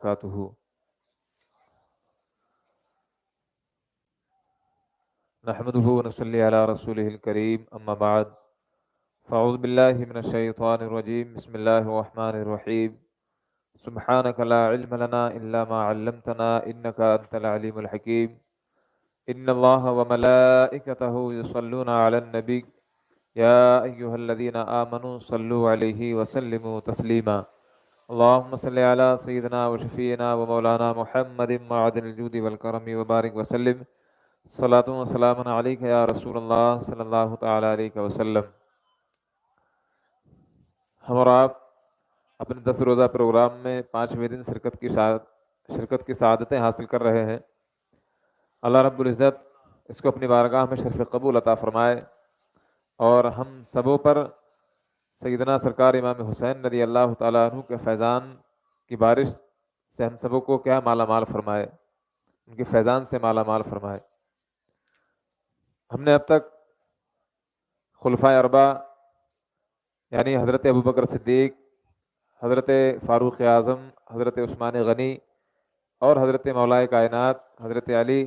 وبرکاتہ نحمده ونصلي على رسوله الكريم اما بعد فاعوذ بالله من الشيطان الرجيم بسم الله الرحمن الرحيم سبحانك لا علم لنا الا ما علمتنا انك انت العليم الحكيم ان الله وملائكته يصلون على النبي يا ايها الذين امنوا صلوا عليه وسلموا تسليما اللهم صل على سيدنا وشفينا ومولانا محمد معدن الجود والكرم وبارك وسلم صلاۃ و سلام علیک یا رسول اللہ صلی اللہ تعالیٰ علیہ وسلم۔ ہم اور آپ اپنے 10 روزہ پروگرام میں 5ویں دن شرکت کی سعادتیں حاصل کر رہے ہیں۔ اللہ رب العزت اس کو اپنی بارگاہ میں شرف قبول عطا فرمائے اور ہم سبوں پر سیدنا سرکار امام حسین رضی اللہ تعالیٰ عنہ کے فیضان کی بارش سے ہم سبوں کو کیا مالا مال فرمائے، ان کے فیضان سے مالا مال فرمائے۔ ہم نے اب تک خلفائے اربعہ یعنی حضرت ابوبکر صدیق، حضرت فاروق اعظم، حضرت عثمان غنی اور حضرت مولا کائنات حضرت علی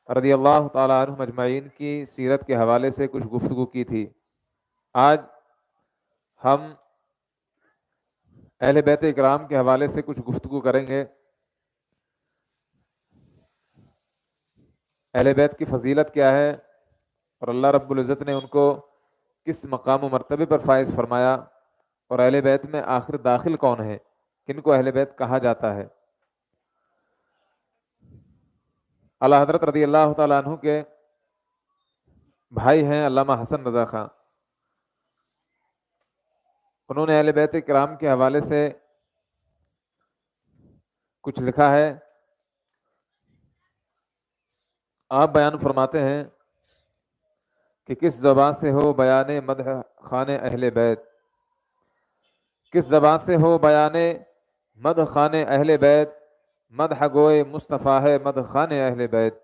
رضی اللہ تعالیٰ عنہ مجمعین کی سیرت کے حوالے سے کچھ گفتگو کی تھی۔ آج ہم اہل بیت اکرام کے حوالے سے کچھ گفتگو کریں گے۔ اہل بیت کی فضیلت کیا ہے اور اللہ رب العزت نے ان کو کس مقام و مرتبے پر فائز فرمایا، اور اہل بیت میں آخر داخل کون ہے، کن کو اہل بیت کہا جاتا ہے۔ اعلیٰ حضرت رضی اللہ تعالیٰ عنہ کے بھائی ہیں علامہ حسن رضا خان، انہوں نے اہل بیت کرام کے حوالے سے کچھ لکھا ہے۔ آپ بیان فرماتے ہیں کہ کس زبان سے ہو بیان مدح خان اہل بیت، کس زبان سے ہو بیان مدح خان اہل بیت، مدح گوئے مصطفیٰ ہے مدح خان اہل بیت۔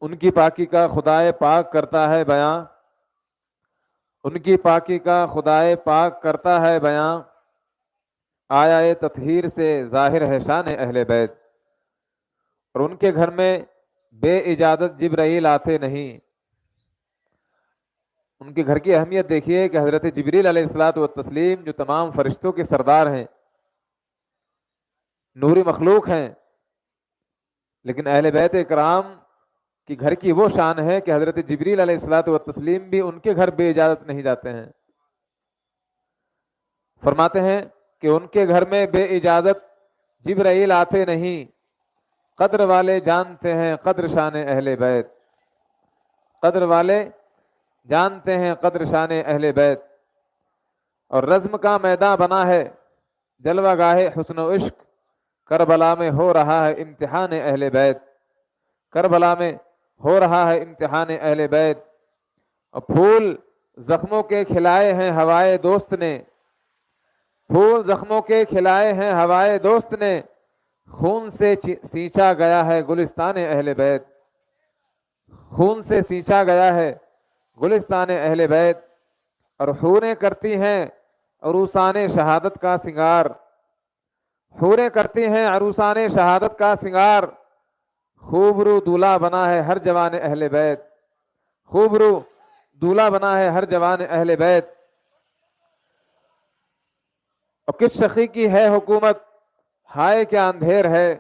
ان کی پاکی کا خدائے پاک کرتا ہے بیاں، ان کی پاکی کا خدائے پاک کرتا ہے بیاں، آیا تطہیر سے ظاہر ہے شان اہل بیت۔ اور ان کے گھر میں بے اجازت جبرائیل آتے نہیں۔ ان کے گھر کی اہمیت دیکھیے کہ حضرت جبریل علیہ الصلاۃ والتسلیم جو تمام فرشتوں کے سردار ہیں، نوری مخلوق ہیں، لیکن اہل بیت اکرام کی گھر کی وہ شان ہے کہ حضرت جبریل علیہ الصلاۃ والتسلیم بھی ان کے گھر بے اجازت نہیں جاتے ہیں۔ فرماتے ہیں کہ ان کے گھر میں بے اجازت جبرائیل آتے نہیں، قدر والے جانتے ہیں قدر شان اہل بیت، قدر والے جانتے ہیں قدر شان اہل بیت۔ اور رزم کا میدان بنا ہے جلوہ گاہ حسن و عشق، کربلا میں ہو رہا ہے امتحان اہل بیت، کربلا میں ہو رہا ہے امتحان اہل بیت۔ اور پھول زخموں کے کھلائے ہیں ہوائے دوست نے، پھول زخموں کے کھلائے ہیں ہوائے دوست نے، خون سے سینچا گیا ہے گلستان اہل بیت، خون سے سینچا گیا ہے گلستان اہل بیت۔ اور حوریں کرتی ہیں عروسان شہادت کا سنگار، حوریں کرتی ہیں عروسان شہادت کا سنگار، خوبرو دولہا بنا ہے ہر جوان اہل بیت، خوبرو دولہا بنا ہے ہر جوان اہل بیت۔ اور کس شقی کی ہے حکومت ہائے کیا اندھیر ہے،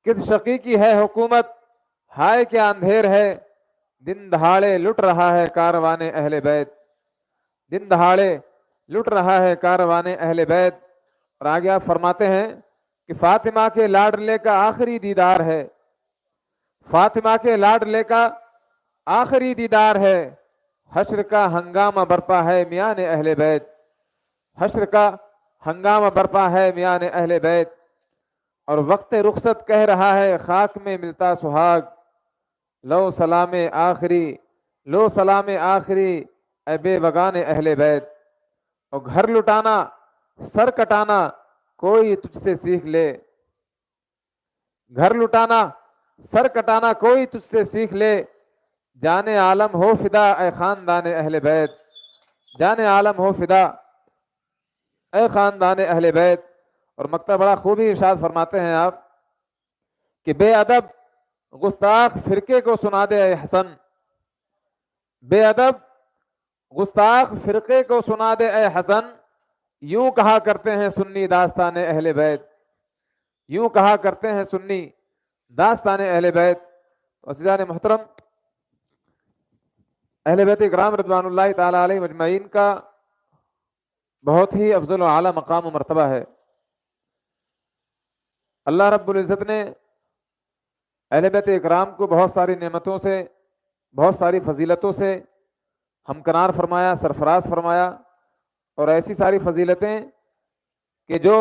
کس شقی کی ہے حکومت ہائے کیا اندھیر ہے، دن دہاڑے لٹ رہا ہے کاروان اہل بیت، دن دہاڑے لٹ رہا ہے کاروان اہل بیت۔ اور آگے آپ فرماتے ہیں کہ فاطمہ کے لاڈلے کا آخری دیدار ہے، فاطمہ کے لاڈلے کا آخری دیدار ہے، حشر کا ہنگامہ برپا ہے میان اہل بیت، حشر کا ہنگامہ برپا ہے میان اہل بیت۔ اور وقت رخصت کہہ رہا ہے خاک میں ملتا سہاگ، لو سلام آخری، لو سلام آخری اے بے وگان اہل بیت۔ اور گھر لٹانا سر کٹانا کوئی تجھ سے سیکھ لے، گھر لٹانا سر کٹانا کوئی تجھ سے سیکھ لے، جان عالم ہو فدا اے خاندان اہل بیت، جان عالم ہو فدا اے خاندان اہل بیت، اور مکتب بڑا خوبی ارشاد فرماتے ہیں آپ کہ بے ادب گستاخ فرقے کو سنا دے اے حسن، بے ادب گستاخ فرقے کو سنا دے اے حسن، یوں کہا کرتے ہیں سنی داستان اہل بیت، یوں کہا کرتے ہیں سنی داستان اہل بیت۔ عزیزان محترم، اہل بیت اکرام رضوان اللہ تعالی علیہ مجمعین کا بہت ہی افضل و اعلیٰ مقام و مرتبہ ہے۔ اللہ رب العزت نے اہل بیت اکرام کو بہت ساری نعمتوں سے، بہت ساری فضیلتوں سے ہمکنار فرمایا، سرفراز فرمایا، اور ایسی ساری فضیلتیں کہ جو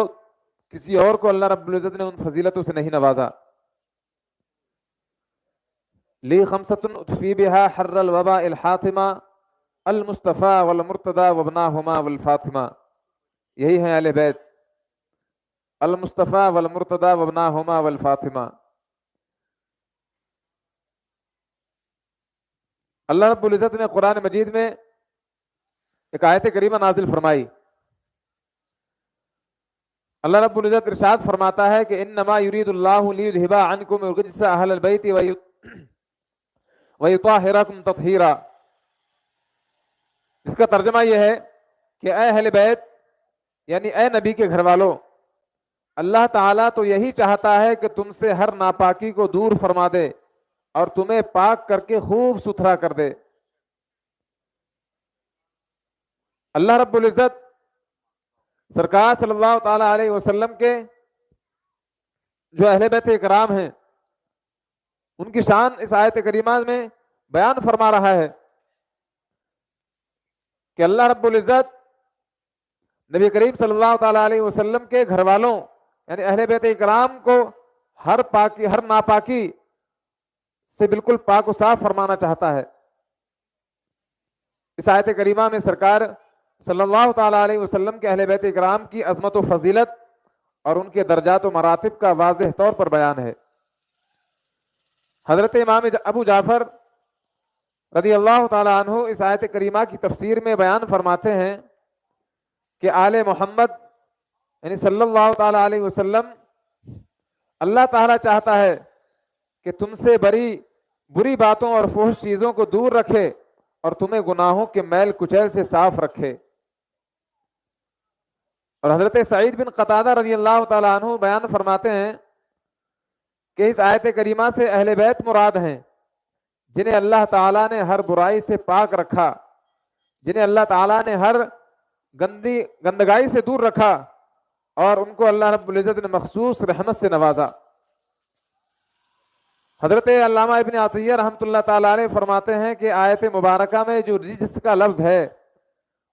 کسی اور کو اللہ رب العزت نے ان فضیلتوں سے نہیں نوازا۔ لی خمسۃ اطفی بہا حر الوباء الحاطمہ المصطفیٰ والمرتضی وابناہما والفاطمہ، یہی ہیں اہل بیت، المصطفیٰ والمرتضی وابناہما والفاطمہ۔ اللہ رب العزت نے قرآن مجید میں ایک آیت کریمہ نازل فرمائی۔ اللہ رب العزت ارشاد فرماتا ہے کہ انما یرید اللہ لیذھب عنکم الرجس اہل البیت ویطہرکم تطہیرا، جس کا ترجمہ یہ ہے کہ اے اہل بیت، یعنی اے نبی کے گھر والوں، اللہ تعالیٰ تو یہی چاہتا ہے کہ تم سے ہر ناپاکی کو دور فرما دے اور تمہیں پاک کر کے خوب ستھرا کر دے۔ اللہ رب العزت سرکار صلی اللہ تعالی علیہ وسلم کے جو اہل بیت اکرام ہیں ان کی شان اس آیت کریمہ میں بیان فرما رہا ہے کہ اللہ رب العزت نبی کریم صلی اللہ تعالی علیہ وسلم کے گھر والوں یعنی اہل بیت اکرام کو ہر ناپاکی سے بالکل پاک و صاف فرمانا چاہتا ہے۔ اس آیت کریمہ میں سرکار صلی اللہ تعالی علیہ وسلم کے اہل بیت اکرام کی عظمت و فضیلت اور ان کے درجات و مراتب کا واضح طور پر بیان ہے۔ حضرت امام ابو جعفر رضی اللہ تعالی عنہ اس آیت کریمہ کی تفسیر میں بیان فرماتے ہیں کہ آل محمد یعنی صلی اللہ تعالی علیہ وسلم، اللہ تعالیٰ چاہتا ہے کہ تم سے بری باتوں اور فحش چیزوں کو دور رکھے اور تمہیں گناہوں کے میل کچیل سے صاف رکھے۔ اور حضرت سعید بن قتادہ رضی اللہ تعالیٰ عنہ بیان فرماتے ہیں کہ اس آیت کریمہ سے اہل بیت مراد ہیں جنہیں اللہ تعالیٰ نے ہر برائی سے پاک رکھا، جنہیں اللہ تعالیٰ نے ہر گندگائی سے دور رکھا اور ان کو اللہ رب العزت نے مخصوص رحمت سے نوازا۔ حضرت علامہ ابن عطیہ رحمۃ اللہ تعالیٰ علیہ فرماتے ہیں کہ آیت مبارکہ میں جو رجس کا لفظ ہے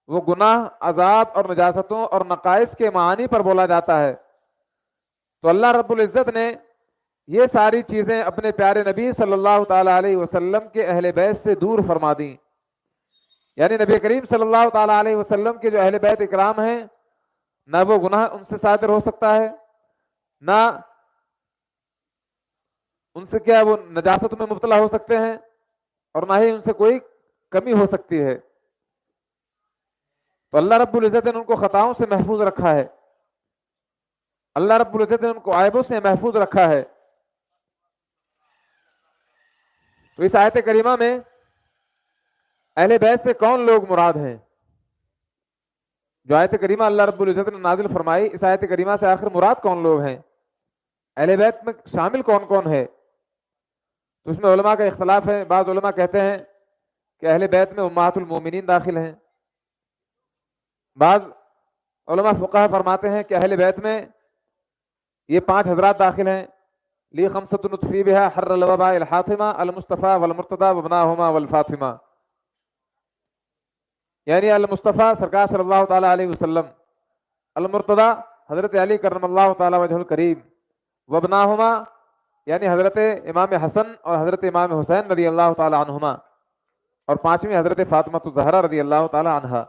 وہ گناہ، عذاب اور نجاستوں اور نقائص کے معانی پر بولا جاتا ہے، تو اللہ رب العزت نے یہ ساری چیزیں اپنے پیارے نبی صلی اللہ تعالیٰ علیہ وسلم کے اہل بیت سے دور فرما دیں۔ یعنی نبی کریم صلی اللہ تعالیٰ علیہ وسلم کے جو اہل بیت اکرام ہیں، نہ وہ گناہ ان سے صادر ہو سکتا ہے، نہ ان سے کیا وہ نجاست میں مبتلا ہو سکتے ہیں، اور نہ ہی ان سے کوئی کمی ہو سکتی ہے۔ تو اللہ رب العزت نے ان کو خطاؤں سے محفوظ رکھا ہے، اللہ رب العزت نے ان کو عیبوں سے محفوظ رکھا ہے۔ تو اس آیت کریمہ میں اہل بیت سے کون لوگ مراد ہیں؟ جو آیت کریمہ اللہ رب العزت نے نازل فرمائی، اس آیت کریمہ سے آخر مراد کون لوگ ہیں؟ اہل بیت میں شامل کون کون ہے؟ تو اس میں علماء کا اختلاف ہے۔ بعض علماء کہتے ہیں کہ اہل بیت میں امہات المومنین داخل ہیں، بعض علماء فقہاء فرماتے ہیں کہ اہل بیت میں یہ 5 حضرات داخل ہیں، لی خمسۃ نطفی بہا حر الوباء الحاطمہ المصطفیٰ والمرتضی وابناہما والفاطمہ، یعنی المصطفیٰ سرکار صلی اللہ تعالیٰ علیہ وسلم، المرتضی حضرت علی کرم اللہ تعالیٰ وجہ الکریم، وابناہما یعنی حضرت امام حسن اور حضرت امام حسین رضی اللہ تعالیٰ عنہما، اور 5ویں حضرت فاطمہ الزہرا رضی اللہ تعالیٰ عنہا۔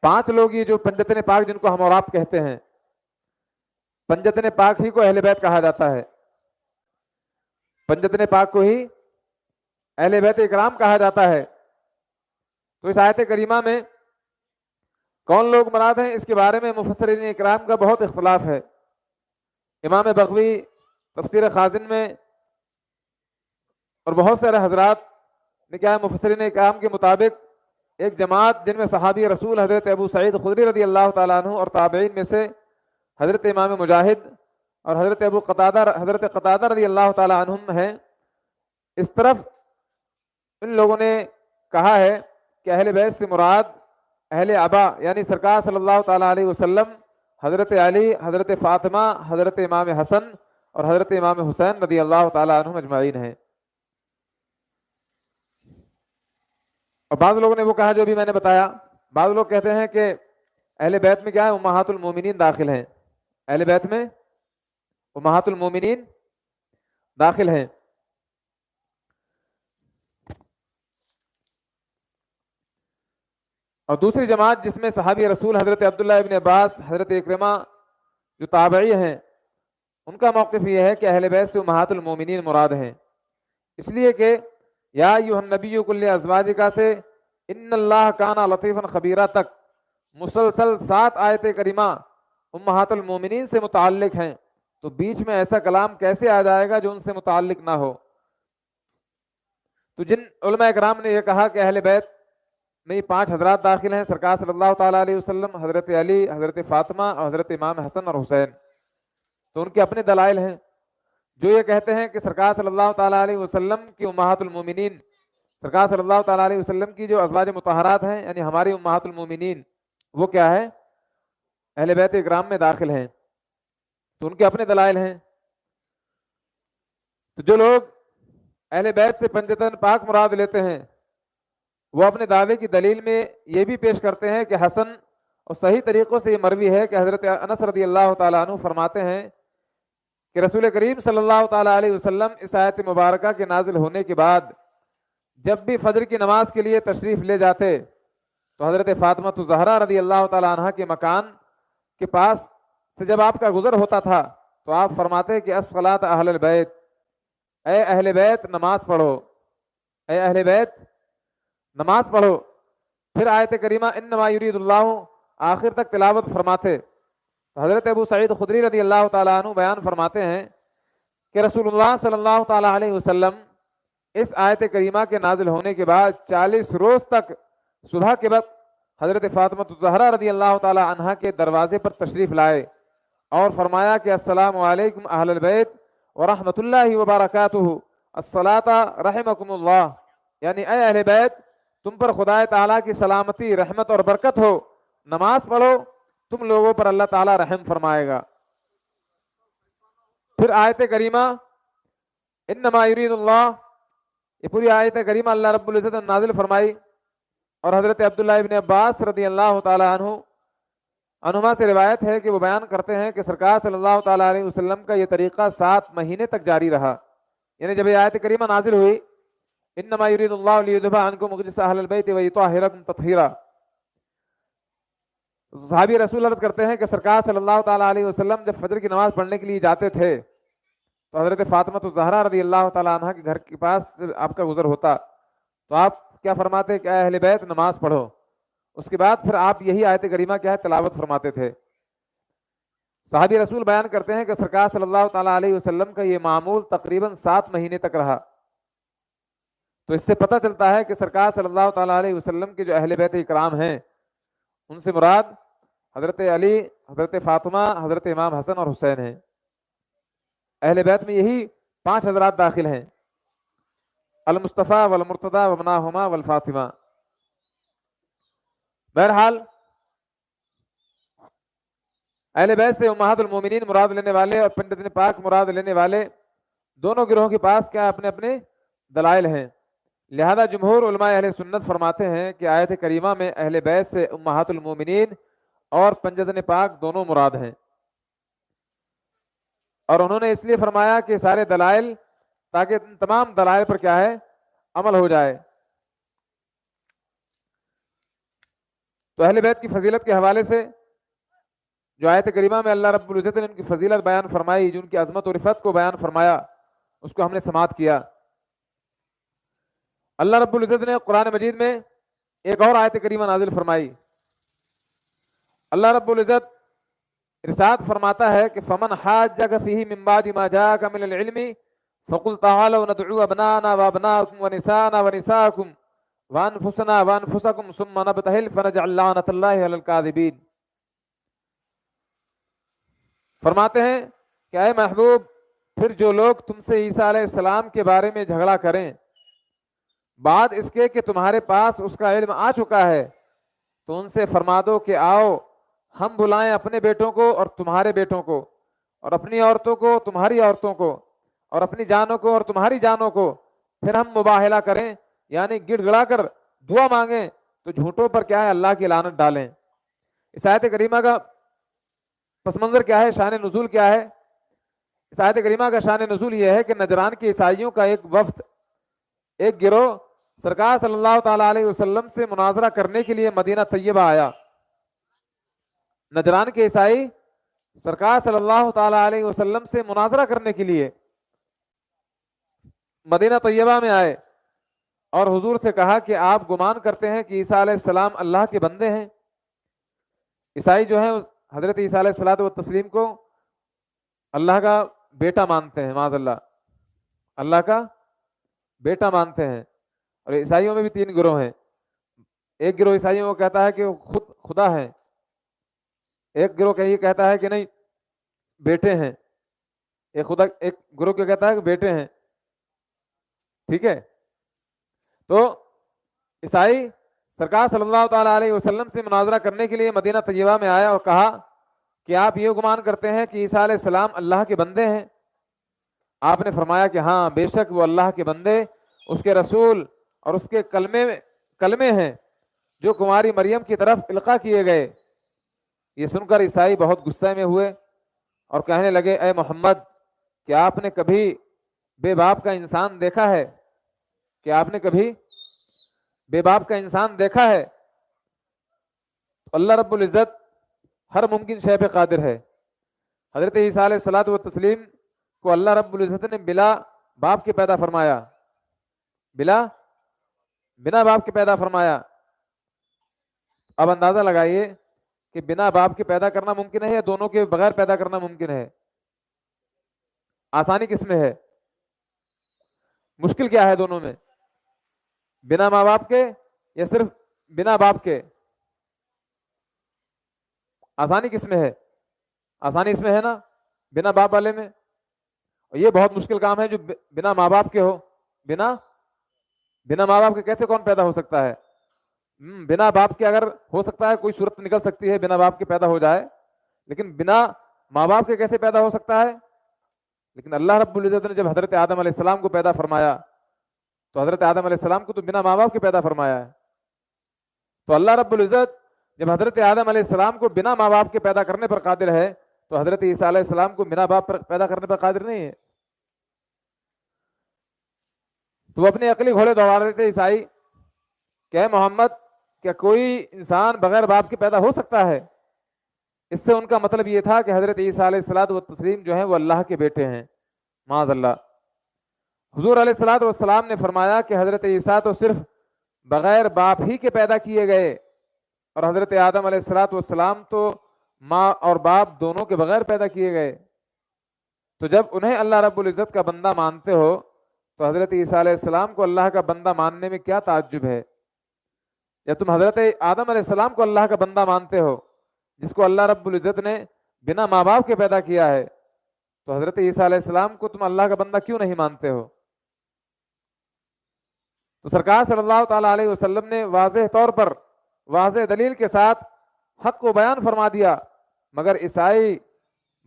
5 لوگ یہ جو پنجتن پاک جن کو ہم اور آپ کہتے ہیں، پنجتن پاک ہی کو اہل بیت کہا جاتا ہے، پنجتن پاک کو ہی اہل بیت اکرام کہا جاتا ہے۔ تو اس آیت کریمہ میں کون لوگ مراد ہیں؟ اس کے بارے میں مفسرین اکرام کا بہت اختلاف ہے۔ امام بغوی تفسیر خازن میں اور بہت سارے حضرات نے کیا ہے، مفسرین اکرام کے مطابق ایک جماعت جن میں صحابی رسول حضرت ابو سعید خدری رضی اللہ تعالیٰ عنہ اور تابعین میں سے حضرت امام مجاہد اور حضرت قتادہ رضی اللہ تعالیٰ عنہم ہیں، اس طرف ان لوگوں نے کہا ہے کہ اہل بیت سے مراد اہل ابا یعنی سرکار صلی اللہ تعالیٰ علیہ وسلم، حضرت علی، حضرت فاطمہ، حضرت امام حسن اور حضرت امام حسین رضی اللہ تعالیٰ عنہم اجمعین ہیں۔ اور بعض لوگوں نے وہ کہا جو بھی میں نے بتایا، بعض لوگ کہتے ہیں کہ اہل بیت میں کیا ہے، امہات المومنین داخل ہیں، اہل بیت میں امہات المومنین داخل ہیں۔ اور دوسری جماعت جس میں صحابی رسول حضرت عبداللہ ابن عباس، حضرت اکرمہ جو تابعی ہیں، ان کا موقف یہ ہے کہ اہل بیت سے امہات المومنین مراد ہیں، اس لیے کہ یا ایھا النبی کل ازواجک سے ان اللہ کان لطیفا خبیرہ تک مسلسل 7 آیت کریمہ امہات المومنین سے متعلق ہیں، تو بیچ میں ایسا کلام کیسے آ جائے گا جو ان سے متعلق نہ ہو؟ تو جن علماء اکرام نے یہ کہا کہ اہل بیت میں یہ 5 حضرات داخل ہیں، سرکار صلی اللہ تعالیٰ علیہ وسلم، حضرت علی، حضرت فاطمہ اور حضرت امام حسن اور حسین، تو ان کے اپنے دلائل ہیں۔ جو یہ کہتے ہیں کہ سرکار صلی اللہ تعالیٰ علیہ وسلم کی امہات المومنین، سرکار صلی اللہ تعالیٰ علیہ وسلم کی جو ازواج مطہرات ہیں یعنی ہماری امہات المومنین، وہ کیا ہے، اہل بیت اکرام میں داخل ہیں، تو ان کے اپنے دلائل ہیں۔ تو جو لوگ اہل بیت سے پنجتن پاک مراد لیتے ہیں، وہ اپنے دعوے کی دلیل میں یہ بھی پیش کرتے ہیں کہ حسن اور صحیح طریقوں سے یہ مروی ہے کہ حضرت انس رضی اللہ تعالیٰ عنہ فرماتے ہیں کہ رسول کریم صلی اللہ تعالیٰ علیہ وسلم اس آیت مبارکہ کے نازل ہونے کے بعد جب بھی فجر کی نماز کے لیے تشریف لے جاتے تو حضرت فاطمہ الزہرا رضی اللہ تعالیٰ عنہ کے مکان کے پاس سے جب آپ کا گزر ہوتا تھا تو آپ فرماتے کہ الصلاۃ اہل البیت، اے اہل بیت نماز پڑھو، اے اہل بیت نماز پڑھو۔ پھر آیت کریمہ انما یرید اللہ آخر تک تلاوت فرماتے تو حضرت ابو سعید خدری رضی اللہ تعالیٰ عنہ بیان فرماتے ہیں کہ رسول اللہ صلی اللہ تعالیٰ علیہ وسلم اس آیت کریمہ کے نازل ہونے کے بعد 40 روز تک صبح کے وقت حضرت فاطمہ الزہرا رضی اللہ تعالیٰ عنہ کے دروازے پر تشریف لائے اور فرمایا کہ السلام علیکم اہل البیت ورحمۃ اللہ وبرکاتہ، الصلاۃ رحمکم اللہ، یعنی اے اہل بیت تم پر خدا تعالیٰ کی سلامتی، رحمت اور برکت ہو، نماز پڑھو، تم لوگوں پر اللہ تعالیٰ رحم فرمائے گا۔ پھر آیت کریمہ انما یرید اللہ، یہ پوری آیت کریمہ اللہ رب العزت نے نازل فرمائی، اور حضرت عبداللہ ابن عباس رضی اللہ تعالیٰ عنہما سے روایت ہے کہ وہ بیان کرتے ہیں کہ سرکار صلی اللہ تعالیٰ علیہ وسلم کا یہ طریقہ 7 مہینے تک جاری رہا، یعنی جب یہ آیت کریمہ نازل ہوئی انما یرید اللہ لیذھب عنکم الرجس اہل البیت ویطہرکم تطہیرا، صحابی رسول عرض کرتے ہیں کہ سرکار صلی اللہ تعالیٰ علیہ وسلم جب فجر کی نماز پڑھنے کے لیے جاتے تھے تو حضرت فاطمہ الزہرا رضی اللہ تعالیٰ عنہ کے گھر کے پاس سے آپ کا گزر ہوتا تو آپ کیا فرماتے کہ اے اہل بیت نماز پڑھو، اس کے بعد پھر آپ یہی آیت کریمہ کیا ہے تلاوت فرماتے تھے۔ صحابی رسول بیان کرتے ہیں کہ سرکار صلی اللہ تعالیٰ علیہ وسلم کا یہ معمول تقریباً 7 مہینے تک رہا، تو اس سے پتہ چلتا ہے کہ سرکار صلی اللہ تعالیٰ علیہ وسلم کے جو اہل بیت اکرام ہیں ان سے مراد حضرت علی، حضرت فاطمہ، حضرت امام حسن اور حسین ہیں۔ اہل بیت میں یہی 5 حضرات داخل ہیں، المصطفیٰ والمرتضیٰ وابناہما والفاطمہ۔ بہرحال اہل بیت سے امہات المومنین مراد لینے والے اور پنجتن پاک مراد لینے والے دونوں گروہوں کے پاس کیا اپنے اپنے دلائل ہیں، لہذا جمہور علماء اہل سنت فرماتے ہیں کہ آیت کریمہ میں اہل بیت سے امہات المومنین اور پنجتن پاک دونوں مراد ہیں، اور انہوں نے اس لیے فرمایا کہ سارے دلائل تاکہ تمام دلائل پر کیا ہے عمل ہو جائے۔ تو اہل بیت کی فضیلت کے حوالے سے جو آیت کریمہ میں اللہ رب العزت نے ان کی فضیلت بیان فرمائی، جو ان کی عظمت و رفعت کو بیان فرمایا، اس کو ہم نے سماعت کیا۔ اللہ رب العزت نے قرآن مجید میں ایک اور آیت کریمہ نازل فرمائی، اللہ رب العزت ارشاد فرماتا ہے کہ فمن حاجک فیہ من بعد ما جاءک من العلم فقل تعالوا ندعو ابناءنا وابناءکم ونساءنا ونساءکم وانفسنا وانفسکم ثم نبتہل فنجعل لعنۃ اللہ علی الکاذبین۔ فرماتے ہیں کہ اے محبوب، پھر جو لوگ تم سے عیسیٰ علیہ السلام کے بارے میں جھگڑا کریں بعد اس کے کہ تمہارے پاس اس کا علم آ چکا ہے، تو ان سے فرما دو کہ آؤ ہم بلائیں اپنے بیٹوں کو اور تمہارے بیٹوں کو، اور اپنی عورتوں کو تمہاری عورتوں کو، اور اپنی جانوں کو اور تمہاری جانوں کو، پھر ہم مباہلہ کریں، یعنی گڑ گڑا کر دعا مانگیں تو جھوٹوں پر کیا ہے اللہ کی لعنت ڈالیں۔ اس آیت کریمہ کا پس منظر کیا ہے، شان نزول کیا ہے؟ اس آیت کریمہ کا شان نزول یہ ہے کہ نجران کے عیسائیوں کا ایک وفد، ایک گروہ سرکار صلی اللہ تعالیٰ علیہ وسلم سے مناظرہ کرنے کے لیے مدینہ طیبہ آیا۔ نجران کے عیسائی سرکار صلی اللہ تعالیٰ علیہ وسلم سے مناظرہ کرنے کے لیے مدینہ طیبہ میں آئے اور حضور سے کہا کہ آپ گمان کرتے ہیں کہ عیسیٰ علیہ السلام اللہ کے بندے ہیں؟ عیسائی جو ہیں حضرت عیسیٰ علیہ الصلوۃ والتسلیم کو اللہ کا بیٹا مانتے ہیں، معاذ اللہ، اللہ کا بیٹا مانتے ہیں۔ اور عیسائیوں میں بھی تین گروہ ہیں، ایک گروہ عیسائیوں کو کہتا ہے کہ وہ خود خدا ہے، ایک گروہ یہ کہتا ہے کہ نہیں بیٹے ہیں، ایک گروہ کیا کہتا ہے کہ بیٹے ہیں، ٹھیک ہے۔ تو عیسائی سرکار صلی اللہ تعالیٰ علیہ وسلم سے مناظرہ کرنے کے لیے مدینہ طیبہ میں آیا اور کہا کہ آپ یہ گمان کرتے ہیں کہ عیسیٰ علیہ السلام اللہ کے بندے ہیں؟ آپ نے فرمایا کہ ہاں بے شک وہ اللہ کے بندے، اس کے رسول اور اس کے کلمے ہیں جو کماری مریم کی طرف القاء کیے گئے۔ یہ سن کر عیسائی بہت غصے میں ہوئے اور کہنے لگے اے محمد، کیا آپ نے کبھی بے باپ کا انسان دیکھا ہے؟ کیا آپ نے کبھی بے باپ کا انسان دیکھا ہے؟ اللہ رب العزت ہر ممکن شے پہ قادر ہے۔ حضرت عیسیٰ علیہ الصلوۃ والتسلیم کو اللہ رب العزت نے بلا باپ کے پیدا فرمایا، بنا باپ کے پیدا فرمایا۔ اب اندازہ لگائیے کہ بنا باپ کے پیدا کرنا ممکن ہے یا دونوں کے بغیر پیدا کرنا ممکن ہے؟ آسانی کس میں ہے؟ مشکل کیا ہے دونوں میں؟ بنا ماں باپ کے یا صرف بنا باپ کے؟ آسانی کس میں ہے؟ آسانی اس میں ہے نا، بنا باپ والے میں۔ اور یہ بہت مشکل کام ہے جو بنا ماں باپ کے ہو۔ بنا ماں باپ کے کیسے کون پیدا ہو سکتا ہے؟ بنا باپ کے اگر ہو سکتا ہے، کوئی صورت نکل سکتی ہے بنا باپ کے پیدا ہو جائے، لیکن بنا ماں باپ کے کیسے پیدا ہو سکتا ہے؟ لیکن اللہ رب العزت نے جب حضرت آدم علیہ السلام کو پیدا فرمایا تو حضرت آدم علیہ السلام کو تو بنا ماں باپ کے پیدا فرمایا ہے۔ تو اللہ رب العزت جب حضرت آدم علیہ السلام کو بنا ماں باپ کے پیدا کرنے پر قادر ہے تو حضرت عیسیٰ علیہ السلام کو بنا باپ پر پیدا کرنے پر قادر نہیں ہے؟ تو وہ اپنے عقلی گھوڑے دوڑا رہے تھے عیسائی کہ اے محمد، کیا کوئی انسان بغیر باپ کے پیدا ہو سکتا ہے؟ اس سے ان کا مطلب یہ تھا کہ حضرت عیسیٰ علیہ الصلوۃ والتسلیم جو ہیں وہ اللہ کے بیٹے ہیں، معاذ اللہ۔ حضور علیہ الصلوۃ والسلام نے فرمایا کہ حضرت عیسیٰ تو صرف بغیر باپ ہی کے پیدا کیے گئے، اور حضرت آدم علیہ الصلوۃ والسلام تو ماں اور باپ دونوں کے بغیر پیدا کیے گئے۔ تو جب انہیں اللہ رب العزت کا بندہ مانتے ہو تو حضرت عیسیٰ علیہ السلام کو اللہ کا بندہ ماننے میں کیا تعجب ہے؟ یا تم حضرت آدم علیہ السلام کو اللہ کا بندہ مانتے ہو جس کو اللہ رب العزت نے بنا ماں باپ کے پیدا کیا ہے، تو حضرت عیسیٰ علیہ السلام کو تم اللہ کا بندہ کیوں نہیں مانتے ہو؟ تو سرکار صلی اللہ تعالیٰ علیہ وسلم نے واضح طور پر واضح دلیل کے ساتھ حق کو بیان فرما دیا، مگر عیسائی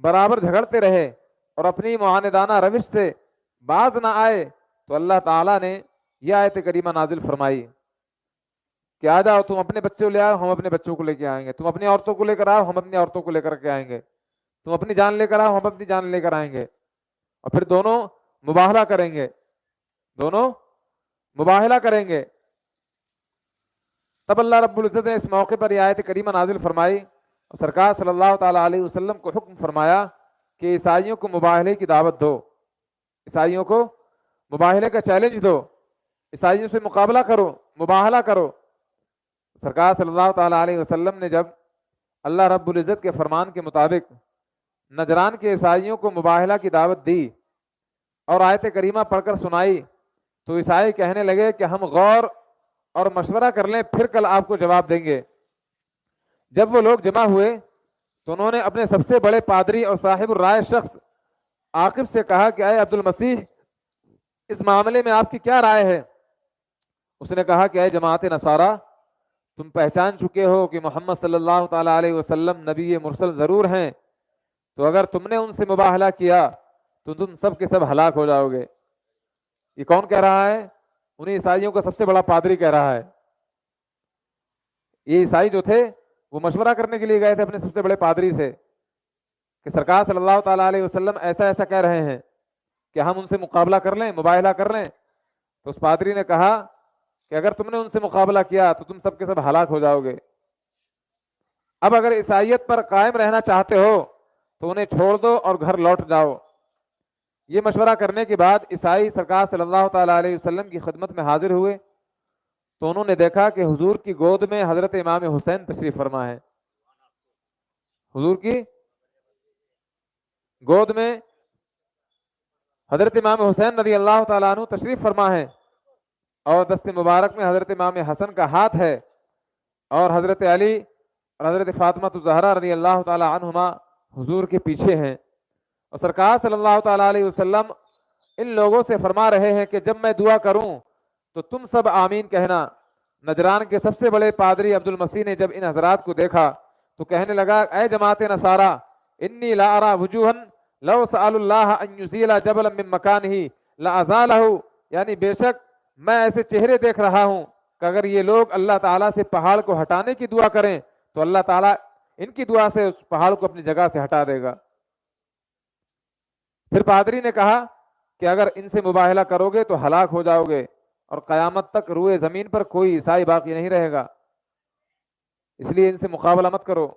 برابر جھگڑتے رہے اور اپنی معاندانہ روش سے باز نہ آئے، تو اللہ تعالیٰ نے یہ آیت کریمہ نازل فرمائی کہ آ جاؤ، تم اپنے بچے لے آؤ، ہم اپنے بچوں کو لے کے آئیں گے، تم اپنی عورتوں کو لے کر آؤ، ہم اپنی عورتوں کو لے کر کے آئیں گے، تم اپنی جان لے کر آؤ، ہم اپنی جان لے کر آئیں گے، اور پھر دونوں مباہلہ کریں گے، دونوں مباہلہ کریں گے۔ تب اللہ رب العزت نے اس موقع پر یہ آیت کریمہ نازل فرمائی اور سرکار صلی اللہ تعالیٰ علیہ وسلم کو حکم فرمایا کہ عیسائیوں کو مباہلے کی دعوت دو، عیسائیوں کو مباہلے کا چیلنج دو، عیسائیوں سے مقابلہ کرو، مباہلہ کرو۔ سرکار صلی اللہ تعالیٰ علیہ وسلم نے جب اللہ رب العزت کے فرمان کے مطابق نجران کے عیسائیوں کو مباہلہ کی دعوت دی اور آیت کریمہ پڑھ کر سنائی، تو عیسائی کہنے لگے کہ ہم غور اور مشورہ کر لیں، پھر کل آپ کو جواب دیں گے۔ جب وہ لوگ جمع ہوئے تو انہوں نے اپنے سب سے بڑے پادری اور صاحب الرائے شخص عاقب سے کہا کہ اے عبد المسیح، اس معاملے میں آپ کی کیا رائے ہے؟ اس نے کہا کہ اے جماعت نصارہ، تم پہچان چکے ہو کہ محمد صلی اللہ تعالیٰ علیہ وسلم نبی مرسل ضرور ہیں، تو اگر تم نے ان سے مباہلہ کیا تو تم سب کے سب ہلاک ہو جاؤ گے۔ یہ کون کہہ رہا ہے؟ انہیں عیسائیوں کا سب سے بڑا پادری کہہ رہا ہے۔ یہ عیسائی جو تھے وہ مشورہ کرنے کے لیے گئے تھے اپنے سب سے بڑے پادری سے کہ سرکار صلی اللہ تعالیٰ علیہ وسلم ایسا ایسا کہہ رہے ہیں کہ ہم ان سے مقابلہ کر لیں، مباہلہ کر لیں۔ تو اس پادری نے کہا کہ اگر تم نے ان سے مقابلہ کیا تو تم سب کے سب ہلاک ہو جاؤ گے۔ اب اگر عیسائیت پر قائم رہنا چاہتے ہو تو انہیں چھوڑ دو اور گھر لوٹ جاؤ۔ یہ مشورہ کرنے کے بعد عیسائی سرکار صلی اللہ تعالیٰ علیہ وسلم کی خدمت میں حاضر ہوئے تو انہوں نے دیکھا کہ حضور کی گود میں حضرت امام حسین تشریف فرما ہے۔ حضور کی گود میں حضرت امام حسین رضی اللہ تعالیٰ عنہ تشریف فرما ہے، اور دست مبارک میں حضرت امام حسن کا ہاتھ ہے، اور حضرت علی اور حضرت فاطمہ الزہرا رضی اللہ تعالیٰ عنہما حضور کے پیچھے ہیں۔ اور سرکار صلی اللہ تعالیٰ علیہ وسلم ان لوگوں سے فرما رہے ہیں کہ جب میں دعا کروں تو تم سب آمین کہنا۔ نجران کے سب سے بڑے پادری عبد المسیح نے جب ان حضرات کو دیکھا تو کہنے لگا اے جماعت نصارہ، انی لا ارى وجوہا لو سأل اللہ ان یزیل جبلا من مکانہ لازالہ، یعنی بے شک میں ایسے چہرے دیکھ رہا ہوں کہ اگر یہ لوگ اللہ تعالیٰ سے پہاڑ کو ہٹانے کی دعا کریں تو اللہ تعالیٰ ان کی دعا سے اس پہاڑ کو اپنی جگہ سے ہٹا دے گا۔ پھر پادری نے کہا کہ اگر ان سے مباہلہ کرو گے تو ہلاک ہو جاؤ گے، اور قیامت تک روئے زمین پر کوئی عیسائی باقی نہیں رہے گا، اس لیے ان سے مقابلہ مت کرو۔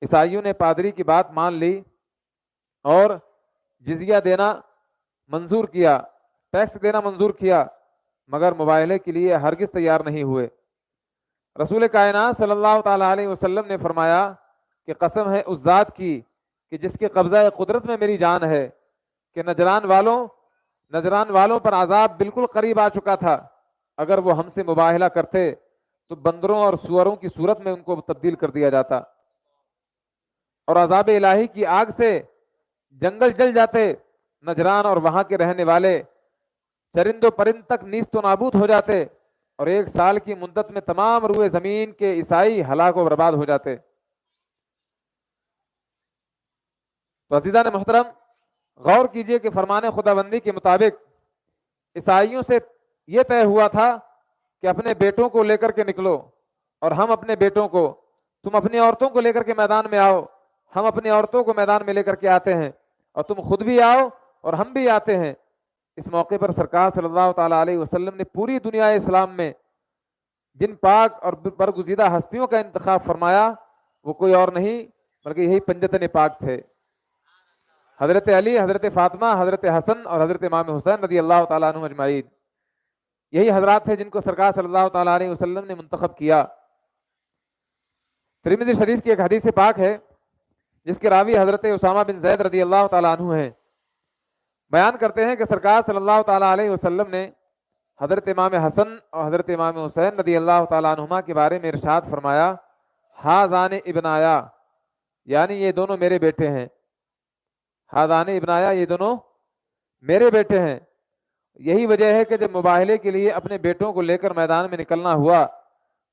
عیسائیوں نے پادری کی بات مان لی اور جزیہ دینا منظور کیا، ٹیکس دینا منظور کیا، مگر مباہلے کے لیے ہرگز تیار نہیں ہوئے۔ رسول کائنات صلی اللہ تعالیٰ علیہ وسلم نے فرمایا کہ قسم ہے اس ذات کی کہ جس کے قبضہ قدرت میں میری جان ہے کہ نجران والوں پر عذاب بالکل قریب آ چکا تھا، اگر وہ ہم سے مباہلہ کرتے تو بندروں اور سوروں کی صورت میں ان کو تبدیل کر دیا جاتا، اور عذاب الہی کی آگ سے جنگل جل جاتے، نجران اور وہاں کے رہنے والے چرند و پرند تک نیست و نابود ہو جاتے، اور 1 سال کی مدت میں تمام روئے زمین کے عیسائی ہلاک و برباد ہو جاتے۔ تو عزیزان محترم، غور کیجئے کہ فرمان خداوندی کے مطابق عیسائیوں سے یہ طے ہوا تھا کہ اپنے بیٹوں کو لے کر کے نکلو، اور ہم اپنے بیٹوں کو، تم اپنی عورتوں کو لے کر کے میدان میں آؤ، ہم اپنی عورتوں کو میدان میں لے کر کے آتے ہیں، اور تم خود بھی آؤ اور ہم بھی آتے ہیں۔ اس موقع پر سرکار صلی اللہ تعالیٰ علیہ وسلم نے پوری دنیا اسلام میں جن پاک اور برگزیدہ ہستیوں کا انتخاب فرمایا وہ کوئی اور نہیں بلکہ یہی پنجتن پاک تھے، حضرت علی، حضرت فاطمہ، حضرت حسن اور حضرت امام حسین رضی اللہ تعالیٰ عنہ اجمعین۔ یہی حضرات تھے جن کو سرکار صلی اللہ تعالیٰ علیہ وسلم نے منتخب کیا۔ ترمذی شریف کی ایک حدیث پاک ہے جس کے راوی حضرت اسامہ بن زید رضی اللہ تعالیٰ عنہ ہیں، بیان کرتے ہیں کہ سرکار صلی اللہ تعالیٰ علیہ وسلم نے حضرت امام حسن اور حضرت امام حسین رضی اللہ تعالیٰ عنہما کے بارے میں ارشاد فرمایا، ہاذان ابنایا، یعنی یہ دونوں میرے بیٹے ہیں۔ ہاذان ابنایا، یہ دونوں میرے بیٹے ہیں۔ یہی وجہ ہے کہ جب مباہلے کے لیے اپنے بیٹوں کو لے کر میدان میں نکلنا ہوا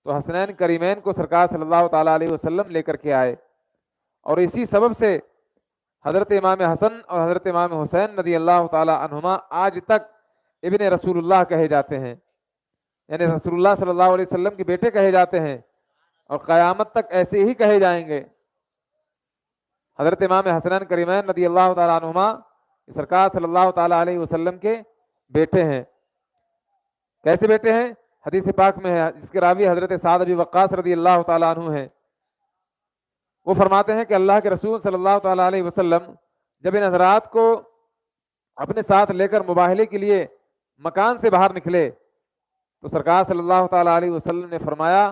تو حسنین کریمین کو سرکار صلی اللہ تعالیٰ علیہ وسلم لے کر کے آئے، اور اسی سبب سے حضرت امام حسن اور حضرت امام حسین رضی اللہ تعالیٰ عنہما آج تک ابن رسول اللہ کہے جاتے ہیں، یعنی رسول اللہ صلی اللہ علیہ وسلم کے بیٹے کہے جاتے ہیں، اور قیامت تک ایسے ہی کہے جائیں گے۔ حضرت امام حسنین کریمین رضی اللہ تعالیٰ عنہما سرکار صلی اللہ تعالیٰ علیہ وسلم کے بیٹے ہیں۔ کیسے بیٹے ہیں؟ حدیث پاک میں ہے، جس کے راوی حضرت سعد بن وقاص رضی اللہ تعالیٰ عنہ ہیں۔ وہ فرماتے ہیں کہ اللہ کے رسول صلی اللہ تعالیٰ علیہ وسلم جب ان حضرات کو اپنے ساتھ لے کر مباہلے کے لیے مکان سے باہر نکلے تو سرکار صلی اللہ تعالیٰ علیہ وسلم نے فرمایا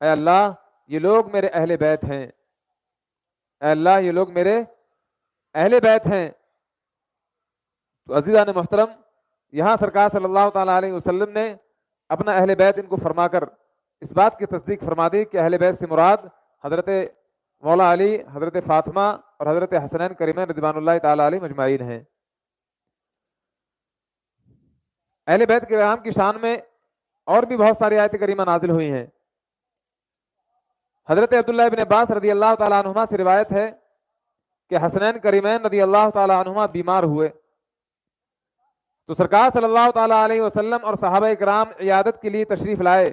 اے اللہ یہ لوگ میرے اہل بیت ہیں، اے اللہ یہ لوگ میرے اہل بیت ہیں۔ تو عزیزان محترم، یہاں سرکار صلی اللہ تعالیٰ علیہ وسلم نے اپنا اہل بیت ان کو فرما کر اس بات کی تصدیق فرما دی کہ اہل بیت سے مراد حضرت مولا علی، حضرت فاطمہ اور حضرت حسنین کریمین رضوان اللہ تعالیٰ علیہ مجمعین ہیں۔ اہل بیت کے کرام کی شان میں اور بھی بہت ساری آیت کریمہ نازل ہوئی ہیں۔ حضرت عبداللہ ابن عباس رضی اللہ تعالیٰ عنہما سے روایت ہے کہ حسنین کریمین رضی اللہ تعالیٰ عنہما بیمار ہوئے تو سرکار صلی اللہ تعالیٰ علیہ وسلم اور صحابہ کرام عیادت کے لیے تشریف لائے۔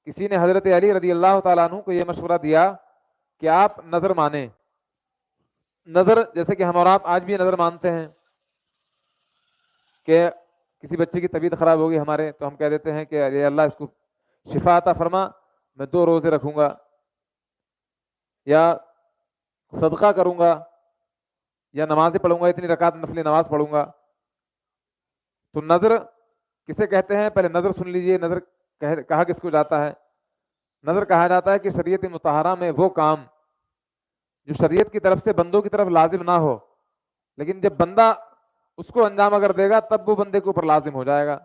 کسی نے حضرت علی رضی اللہ تعالیٰ عنہ کو یہ مشورہ دیا کہ آپ نظر مانیں۔ نظر جیسے کہ ہم اور آپ آج بھی نظر مانتے ہیں کہ کسی بچے کی طبیعت خراب ہوگی ہمارے تو ہم کہہ دیتے ہیں کہ اے اللہ اس کو شفا عطا فرما، میں 2 روزے رکھوں گا یا صدقہ کروں گا یا نمازیں پڑھوں گا، اتنی رکعت نفلی نماز پڑھوں گا۔ تو نظر کسے کہتے ہیں؟ پہلے نظر سن لیجئے۔ نظر کہا کس کو جاتا ہے؟ نظر کہا جاتا ہے کہ شریعت مطہرہ میں وہ کام جو شریعت کی طرف سے بندوں کی طرف لازم نہ ہو، لیکن جب بندہ اس کو انجام اگر دے گا تب وہ بندے کے اوپر لازم ہو جائے گا۔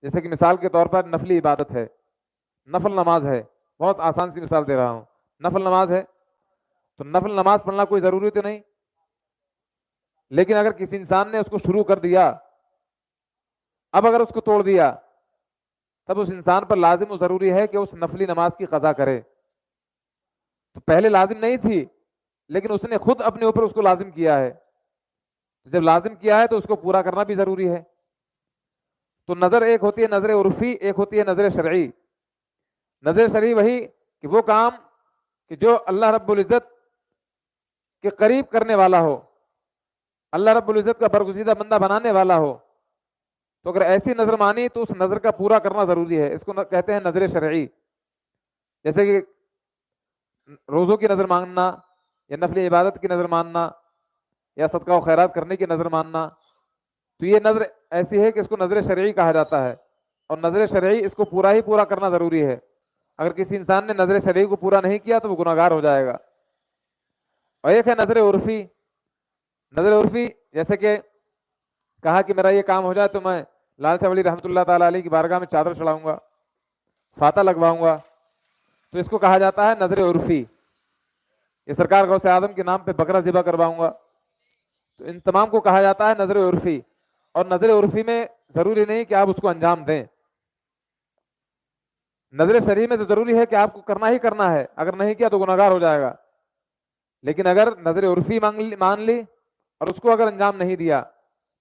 جیسے کہ مثال کے طور پر نفلی عبادت ہے، نفل نماز ہے، بہت آسان سی مثال دے رہا ہوں، نفل نماز ہے تو نفل نماز پڑھنا کوئی ضروری تو نہیں، لیکن اگر کسی انسان نے اس کو شروع کر دیا، اب اگر اس کو توڑ دیا تب اس انسان پر لازم و ضروری ہے کہ اس نفلی نماز کی قضا کرے۔ تو پہلے لازم نہیں تھی لیکن اس نے خود اپنے اوپر اس کو لازم کیا ہے، جب لازم کیا ہے تو اس کو پورا کرنا بھی ضروری ہے۔ تو نظر ایک ہوتی ہے نظر عرفی، ایک ہوتی ہے نظر شرعی۔ نظر شرعی وہی کہ وہ کام کہ جو اللہ رب العزت کے قریب کرنے والا ہو، اللہ رب العزت کا برگزیدہ بندہ بنانے والا ہو، تو اگر ایسی نظر مانی تو اس نظر کا پورا کرنا ضروری ہے، اس کو کہتے ہیں نظر شرعی۔ جیسے کہ روزوں کی نظر ماننا یا نفلی عبادت کی نظر ماننا یا صدقہ و خیرات کرنے کی نظر ماننا، تو یہ نظر ایسی ہے کہ اس کو نظر شرعی کہا جاتا ہے، اور نظر شرعی اس کو پورا ہی پورا کرنا ضروری ہے۔ اگر کسی انسان نے نظر شرعی کو پورا نہیں کیا تو وہ گناہگار ہو جائے گا۔ اور ایک ہے نظر عرفی۔ نظر عرفی جیسے کہ کہا کہ میرا یہ کام ہو جائے تو میں لال شاہ ولی رحمۃ اللہ تعالیٰ علیہ کی بارگاہ میں چادر چڑھاؤں گا، فاتح لگواؤں گا، تو اس کو کہا جاتا ہے نظر عرفی۔ یہ سرکار غوث اعظم کے نام پہ بکرا ذبح کرواؤں گا، تو ان تمام کو کہا جاتا ہے نظر عرفی۔ اور نظر عرفی میں ضروری نہیں کہ آپ اس کو انجام دیں۔ نظر شرعی میں تو ضروری ہے کہ آپ کو کرنا ہی کرنا ہے، اگر نہیں کیا تو گناہگار ہو جائے گا، لیکن اگر نظر عرفی مان لی اور اس کو اگر انجام نہیں دیا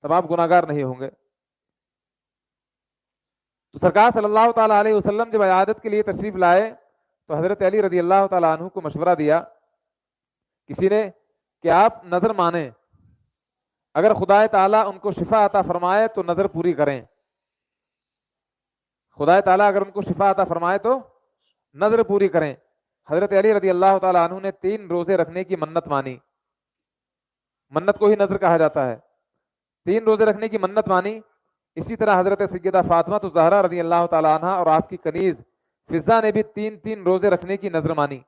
تب آپ گناہگار نہیں ہوں گے۔ تو سرکار صلی اللہ تعالیٰ علیہ وسلم جب عیادت کے لیے تشریف لائے تو حضرت علی رضی اللہ تعالیٰ عنہ کو مشورہ دیا کسی نے کہ آپ نظر مانیں، اگر خدا تعالیٰ ان کو شفا عطا فرمائے تو نظر پوری کریں۔ خدا تعالیٰ اگر ان کو شفا عطا فرمائے تو نظر پوری کریں۔ حضرت علی رضی اللہ تعالیٰ عنہ نے 3 روزے رکھنے کی منت مانی، منت کو ہی نظر کہا جاتا ہے۔ 3 روزے رکھنے کی منت مانی۔ اسی طرح حضرت سیدہ فاطمہ الزہرا رضی اللہ تعالیٰ عنہ اور آپ کی کنیز فضہ نے بھی 3 روزے رکھنے کی نظر مانی۔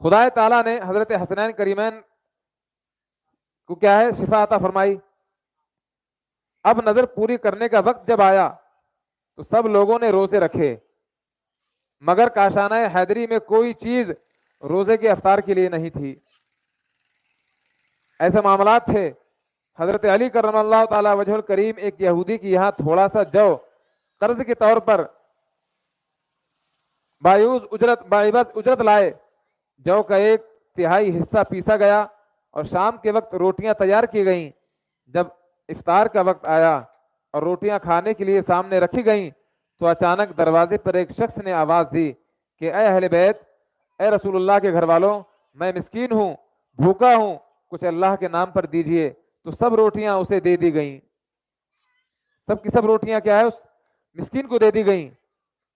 خدا تعالیٰ نے حضرت حسنین کریمین کو کیا ہے شفا عطا فرمائی۔ اب نظر پوری کرنے کا وقت جب آیا تو سب لوگوں نے روزے رکھے، مگر کاشانہ حیدری میں کوئی چیز روزے کے افطار کے لیے نہیں تھی۔ ایسے معاملات تھے۔ حضرت علی کرم اللہ تعالی وجہ الکریم ایک یہودی کی یہاں تھوڑا سا جو قرض کے طور پر باعوض اجرت لائے، جو کا 1/3 حصہ پیسا گیا اور شام کے وقت روٹیاں تیار کی گئیں۔ جب افطار کا وقت آیا اور روٹیاں کھانے کے لیے سامنے رکھی گئیں تو اچانک دروازے پر ایک شخص نے آواز دی کہ اے اہل بیت، اے رسول اللہ کے گھر والوں، میں مسکین ہوں، بھوکا ہوں، کچھ اللہ کے نام پر دیجئے۔ تو سب روٹیاں اسے دے دی گئیں، سب کی سب روٹیاں کیا ہے اس مسکین کو دے دی گئیں،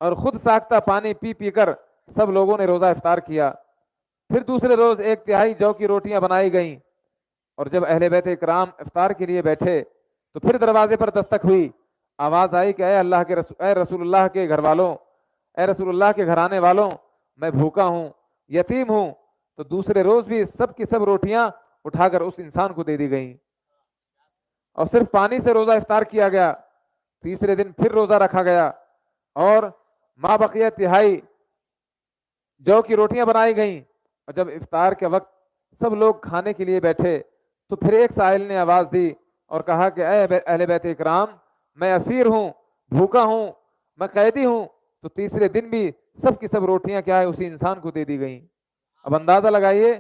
اور خود ساختہ پانی پی پی کر سب لوگوں نے روزہ افطار کیا۔ پھر دوسرے روز 1/3 جو کی روٹیاں بنائی گئیں، اور جب اہل بیت اکرام افطار کے لیے بیٹھے تو پھر دروازے پر دستک ہوئی آواز آئی کہ اے رسول اللہ کے گھر والوں، اے رسول اللہ کے گھرانے والوں، میں بھوکا ہوں، یتیم ہوں۔ تو دوسرے روز بھی سب کی سب روٹیاں اٹھا کر اس انسان کو دے دی گئیں، اور صرف پانی سے روزہ افطار کیا گیا۔ تیسرے دن پھر روزہ رکھا گیا، اور ما بقیہ تہائی جو کی روٹیاں بنائی گئیں، اور جب افطار کے وقت سب لوگ کھانے کے لیے بیٹھے تو پھر ایک سائل نے آواز دی اور کہا کہ اے اہل بیت اکرام، میں اسیر ہوں، بھوکا ہوں، میں قیدی ہوں۔ تو تیسرے دن بھی سب کی سب روٹیاں کیا ہے اسی انسان کو دے دی گئیں۔ اب اندازہ لگائیے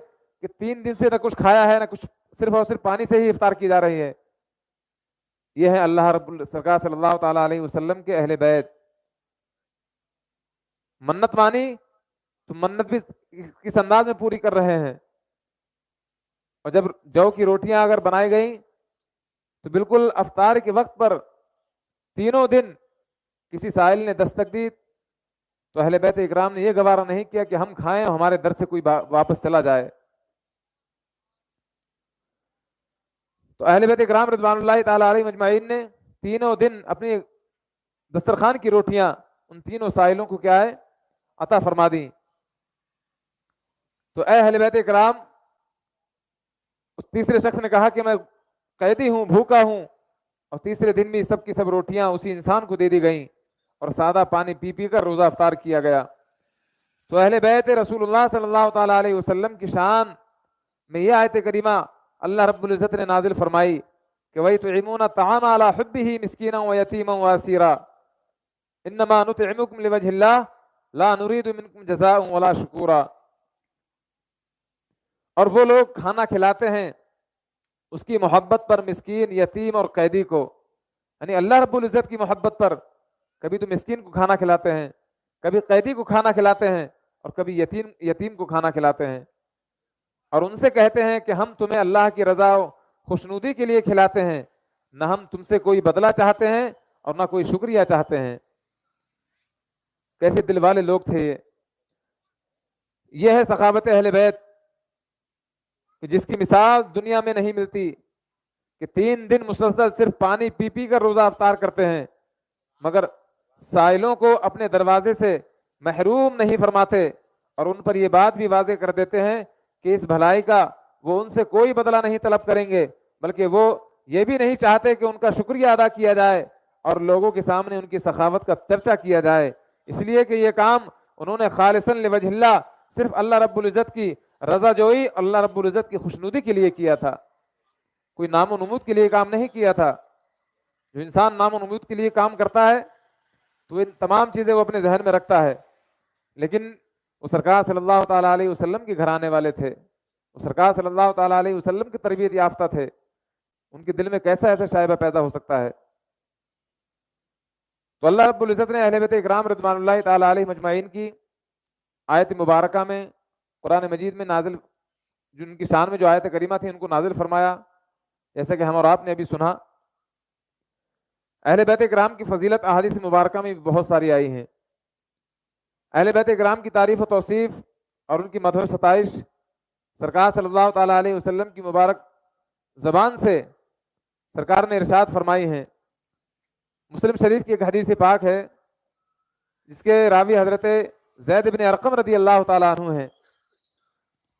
کہ 3 دن سے نہ کچھ کھایا ہے، نہ کچھ، صرف اور صرف پانی سے ہی افطار کی جا رہی ہے۔ یہ ہے اللہ سرکار صلی اللہ تعالیٰ علیہ وسلم کے اہل بیت۔ منت مانی تو منت بھی کس انداز میں پوری کر رہے ہیں، اور جب جو کی روٹیاں اگر بنائی گئیں تو بالکل افطار کے وقت پر تینوں دن کسی سائل نے دستک دی تو اہل بیت اکرام نے یہ گوارا نہیں کیا کہ ہم کھائیں اور ہمارے در سے کوئی واپس چلا جائے۔ تو اہل بیت اکرام رضوان اللہ تعالی علیہ مجمعین نے تینوں دن اپنی دسترخوان کی روٹیاں ان تینوں سائلوں کو کیا ہے عطا فرما دی۔ تو اے اہل بیت اکرام، اس تیسرے شخص نے کہا کہ میں قیدی ہوں، بھوکا ہوں، اور تیسرے دن بھی سب کی سب روٹیاں اسی انسان کو دے دی گئیں اور سادہ پانی پی پی کر روزہ افطار کیا گیا۔ تو اہل بیت رسول اللہ صلی اللہ تعالیٰ علیہ وسلم کی شان میں یہ آیت کریمہ اللہ رب العزت نے نازل فرمائی کہ وَيُطْعِمُونَ الطَّعَامَ عَلَىٰ حُبِّهِ مِسْكِينًا وَيَتِيمًا وَأَسِيرًا إِنَّمَا نُطْعِمُكُمْ لِوَجْهِ اللَّهِ لَا نُرِيدُ مِنكُمْ جَزَاءً وَلَا شُكُورًا۔ اور وہ لوگ کھانا کھلاتے ہیں اس کی محبت پر مسکین، یتیم اور قیدی کو، یعنی اللہ رب العزت کی محبت پر۔ کبھی تو مسکین کو کھانا کھلاتے ہیں، کبھی قیدی کو کھانا کھلاتے ہیں، اور کبھی یتیم کو کھانا کھلاتے ہیں، اور ان سے کہتے ہیں کہ ہم تمہیں اللہ کی رضا و خوشنودی کے لیے کھلاتے ہیں، نہ ہم تم سے کوئی بدلہ چاہتے ہیں اور نہ کوئی شکریہ چاہتے ہیں۔ کیسے دل والے لوگ تھے یہ ہے سخاوت اہل بیت کہ جس کی مثال دنیا میں نہیں ملتی، کہ 3 دن مسلسل صرف پانی پی پی کر روزہ افطار کرتے ہیں، مگر سائلوں کو اپنے دروازے سے محروم نہیں فرماتے، اور ان پر یہ بات بھی واضح کر دیتے ہیں کہ اس بھلائی کا وہ ان سے کوئی بدلہ نہیں طلب کریں گے، بلکہ وہ یہ بھی نہیں چاہتے کہ ان کا شکریہ ادا کیا جائے اور لوگوں کے سامنے ان کی سخاوت کا چرچا کیا جائے، اس لیے کہ یہ کام انہوں نے خالصاً لوجہ اللہ، صرف اللہ رب العزت کی رضا جوئی، اللہ رب العزت کی خوشنودی کے لیے کیا تھا، کوئی نام و نمود کے لیے کام نہیں کیا تھا۔ جو انسان نام و نمود کے لیے کام کرتا ہے تو ان تمام چیزیں وہ اپنے ذہن میں رکھتا ہے، لیکن وہ سرکار صلی اللہ تعالیٰ علیہ وسلم کے گھرانے والے تھے، وہ سرکار صلی اللہ تعالیٰ علیہ وسلم کی تربیت یافتہ تھے، ان کے دل میں کیسا ایسا شائبہ پیدا ہو سکتا ہے؟ تو اللہ رب العزت نے اہل بیت اکرام رضوان اللہ تعالیٰ علیہ مجمعین کی آیت مبارکہ میں، قرآن مجید میں نازل، جن کی شان میں جو آیت کریمہ تھی ان کو نازل فرمایا، جیسا کہ ہم اور آپ نے ابھی سنا۔ اہل بیت اکرام کی فضیلت احادیث مبارکہ میں بھی بہت ساری آئی ہیں۔ اہل بیت اکرام کی تعریف و توصیف اور ان کی مدح و ستائش سرکار صلی اللہ تعالیٰ علیہ وسلم کی مبارک زبان سے سرکار نے ارشاد فرمائی ہیں۔ مسلم شریف کی ایک حدیث پاک ہے جس کے راوی حضرت زید بن ارقم رضی اللہ تعالیٰ عنہ ہیں۔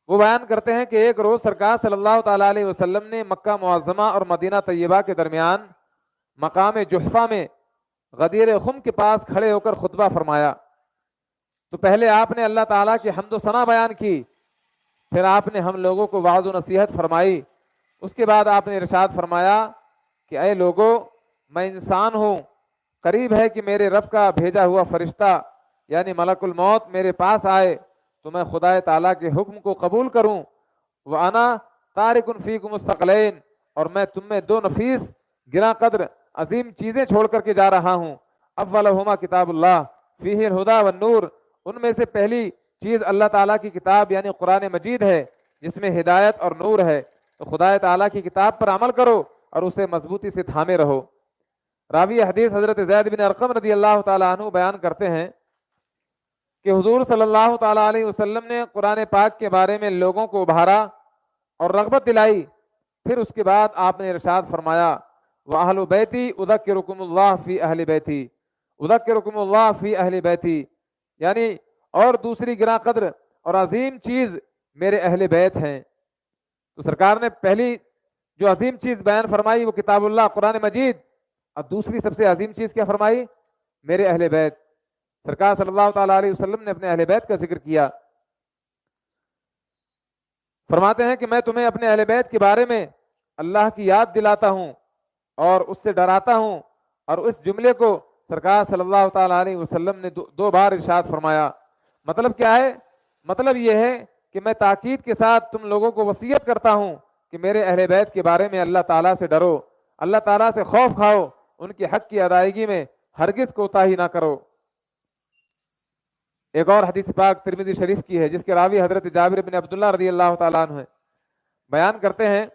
وہ بیان کرتے ہیں کہ ایک روز سرکار صلی اللہ تعالیٰ علیہ وسلم نے مکہ معظمہ اور مدینہ طیبہ کے درمیان مقام جحفہ میں غدیر خم کے پاس کھڑے ہو کر خطبہ فرمایا۔ تو پہلے آپ نے اللہ تعالیٰ کی حمد و ثنا بیان کی، پھر آپ نے ہم لوگوں کو وعظ و نصیحت فرمائی، اس کے بعد آپ نے ارشاد فرمایا کہ اے لوگو، میں انسان ہوں، قریب ہے کہ میرے رب کا بھیجا ہوا فرشتہ یعنی ملک الموت میرے پاس آئے تو میں خدا تعالیٰ کے حکم کو قبول کروں، وَأَنَا تَارِكٌ فِيكُمُ الثَّقَلَيْنِ، اور میں تم میں 2 نفیس گراں قدر عظیم چیزیں چھوڑ کر کے جا رہا ہوں۔ اولہما کتاب اللہ فیہ الہدی والنور، ان میں سے پہلی چیز اللہ تعالیٰ کی کتاب یعنی قرآن مجید ہے جس میں ہدایت اور نور ہے، تو خدا تعالیٰ کی کتاب پر عمل کرو اور اسے مضبوطی سے تھامے رہو۔ راوی حدیث حضرت زید بن ارقم رضی اللہ تعالیٰ عنہ بیان کرتے ہیں کہ حضور صلی اللہ تعالیٰ علیہ وسلم نے قرآن پاک کے بارے میں لوگوں کو ابھارا اور رغبت دلائی، پھر اس کے بعد آپ نے ارشاد فرمایا وَأَهْلُ بَيْتِي أُذَكِّرُكُمُ اللَّهَ فِي أَهْلِ بَيْتِي أُذَكِّرُكُمُ اللَّهَ فِي أَهْلِ بَيْتِي، یعنی اور دوسری گراں قدر اور عظیم چیز میرے اہل بیت ہیں۔ تو سرکار نے پہلی جو عظیم چیز بیان فرمائی وہ کتاب اللہ قرآن مجید، اور دوسری سب سے عظیم چیز کیا فرمائی؟ میرے اہل بیت۔ سرکار صلی اللہ تعالیٰ علیہ وسلم نے اپنے اہل بیت کا ذکر کیا، فرماتے ہیں کہ میں تمہیں اپنے اہل بیت کے بارے میں اللہ کی یاد دلاتا ہوں اور اس سے ڈراتا ہوں۔ اور اس جملے کو سرکار صلی اللہ تعالیٰ علیہ وسلم نے دو بار ارشاد فرمایا۔ مطلب کیا ہے؟ مطلب یہ ہے کہ میں تاکید کے ساتھ تم لوگوں کو وصیت کرتا ہوں کہ میرے اہل بیت کے بارے میں اللہ تعالیٰ سے ڈرو، اللہ تعالیٰ سے خوف کھاؤ، ان کے حق کی ادائیگی میں ہرگز کوتاہی نہ کرو۔ ایک اور حدیث پاک ترمذی شریف کی ہے جس کے راوی حضرت جابر بن عبداللہ رضی اللہ تعالیٰ عنہ ہیں، بیان کرتے ہیں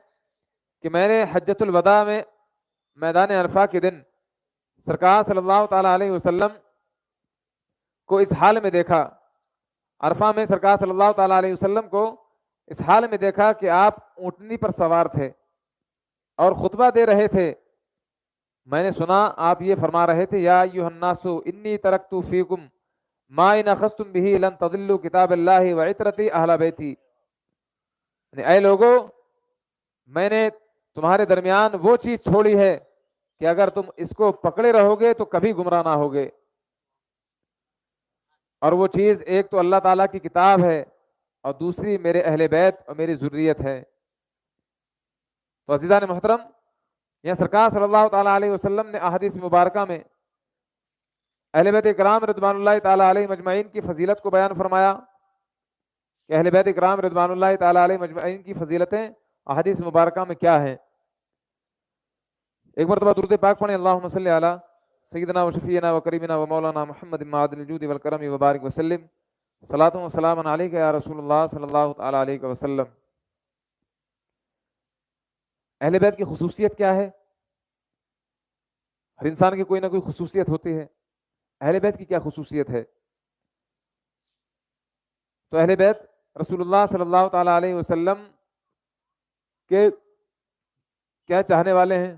کہ میں نے حجۃ الوداع میں میدان عرفہ کے دن سرکار صلی اللہ تعالیٰ علیہ وسلم کو اس حال میں دیکھا، عرفہ میں سرکار صلی اللہ تعالیٰ علیہ وسلم کو اس حال میں دیکھا کہ آپ اونٹنی پر سوار تھے اور خطبہ دے رہے تھے۔ میں نے سنا آپ یہ فرما رہے تھے، یا ایھا الناس انی ترکت فیکم ما ان اخذتم به لن تضلوا کتاب اللہ وعترتی اہل بیتی، یعنی اے لوگو میں نے تمہارے درمیان وہ چیز چھوڑی ہے کہ اگر تم اس کو پکڑے رہو گے تو کبھی گمراہ نہ ہوگے، اور وہ چیز ایک تو اللہ تعالیٰ کی کتاب ہے اور دوسری میرے اہل بیت اور میری ذریت ہے۔ تو عزیزان محترم، یہاں سرکار صلی اللہ تعالیٰ علیہ وسلم نے احادیث مبارکہ میں اہل بیت اکرام رضوان اللہ تعالیٰ علیہ مجمعین کی فضیلت کو بیان فرمایا کہ اہل بیت اکرام رضوان اللہ تعالیٰ علیہ مجمعین کی فضیلتیں احادیث مبارکہ میں کیا ہیں۔ ایک مرتبہ درود پاک پڑھیں، اللہم صلی علی سیدنا و شفیعنا و کریمنا و مولانا محمد معدن الجود والکرم وبارک وسلم، صلاۃ و سلام علیک یا رسول اللہ صلی اللہ تعالیٰ علیہ وسلم۔ اہل بیت کی خصوصیت کیا ہے؟ ہر انسان کی کوئی نہ کوئی خصوصیت ہوتی ہے، اہل بیت کی کیا خصوصیت ہے؟ تو اہل بیت رسول اللہ صلی اللہ تعالیٰ علیہ وسلم کے کیا چاہنے والے ہیں،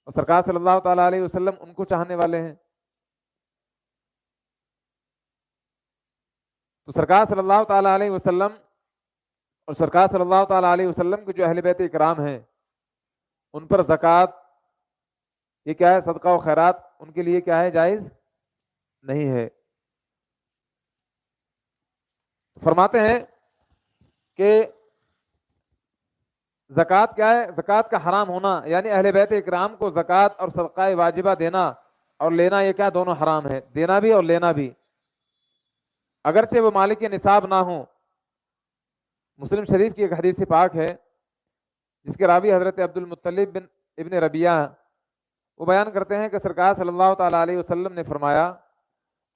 اور سرکار صلی اللہ تعالیٰ علیہ وسلم ان کو چاہنے والے ہیں۔ تو سرکار صلی اللہ تعالیٰ علیہ وسلم اور سرکار صلی اللہ تعالیٰ علیہ وسلم کے جو اہل بیت اکرام ہیں ان پر زکوٰۃ یہ کیا ہے، صدقہ و خیرات ان کے لیے کیا ہے، جائز نہیں ہے۔ فرماتے ہیں کہ زکوٰۃ کیا ہے؟ زکوٰۃ کا حرام ہونا، یعنی اہل بیت اکرام کو زکوٰۃ اور صدقہ واجبہ دینا اور لینا یہ کیا، دونوں حرام ہے، دینا بھی اور لینا بھی، اگرچہ وہ مالک نصاب نہ ہوں۔ مسلم شریف کی ایک حدیث پاک ہے جس کے راوی حضرت عبد المطلب بن ابن ربیعہ، وہ بیان کرتے ہیں کہ سرکار صلی اللہ تعالیٰ علیہ وسلم نے فرمایا،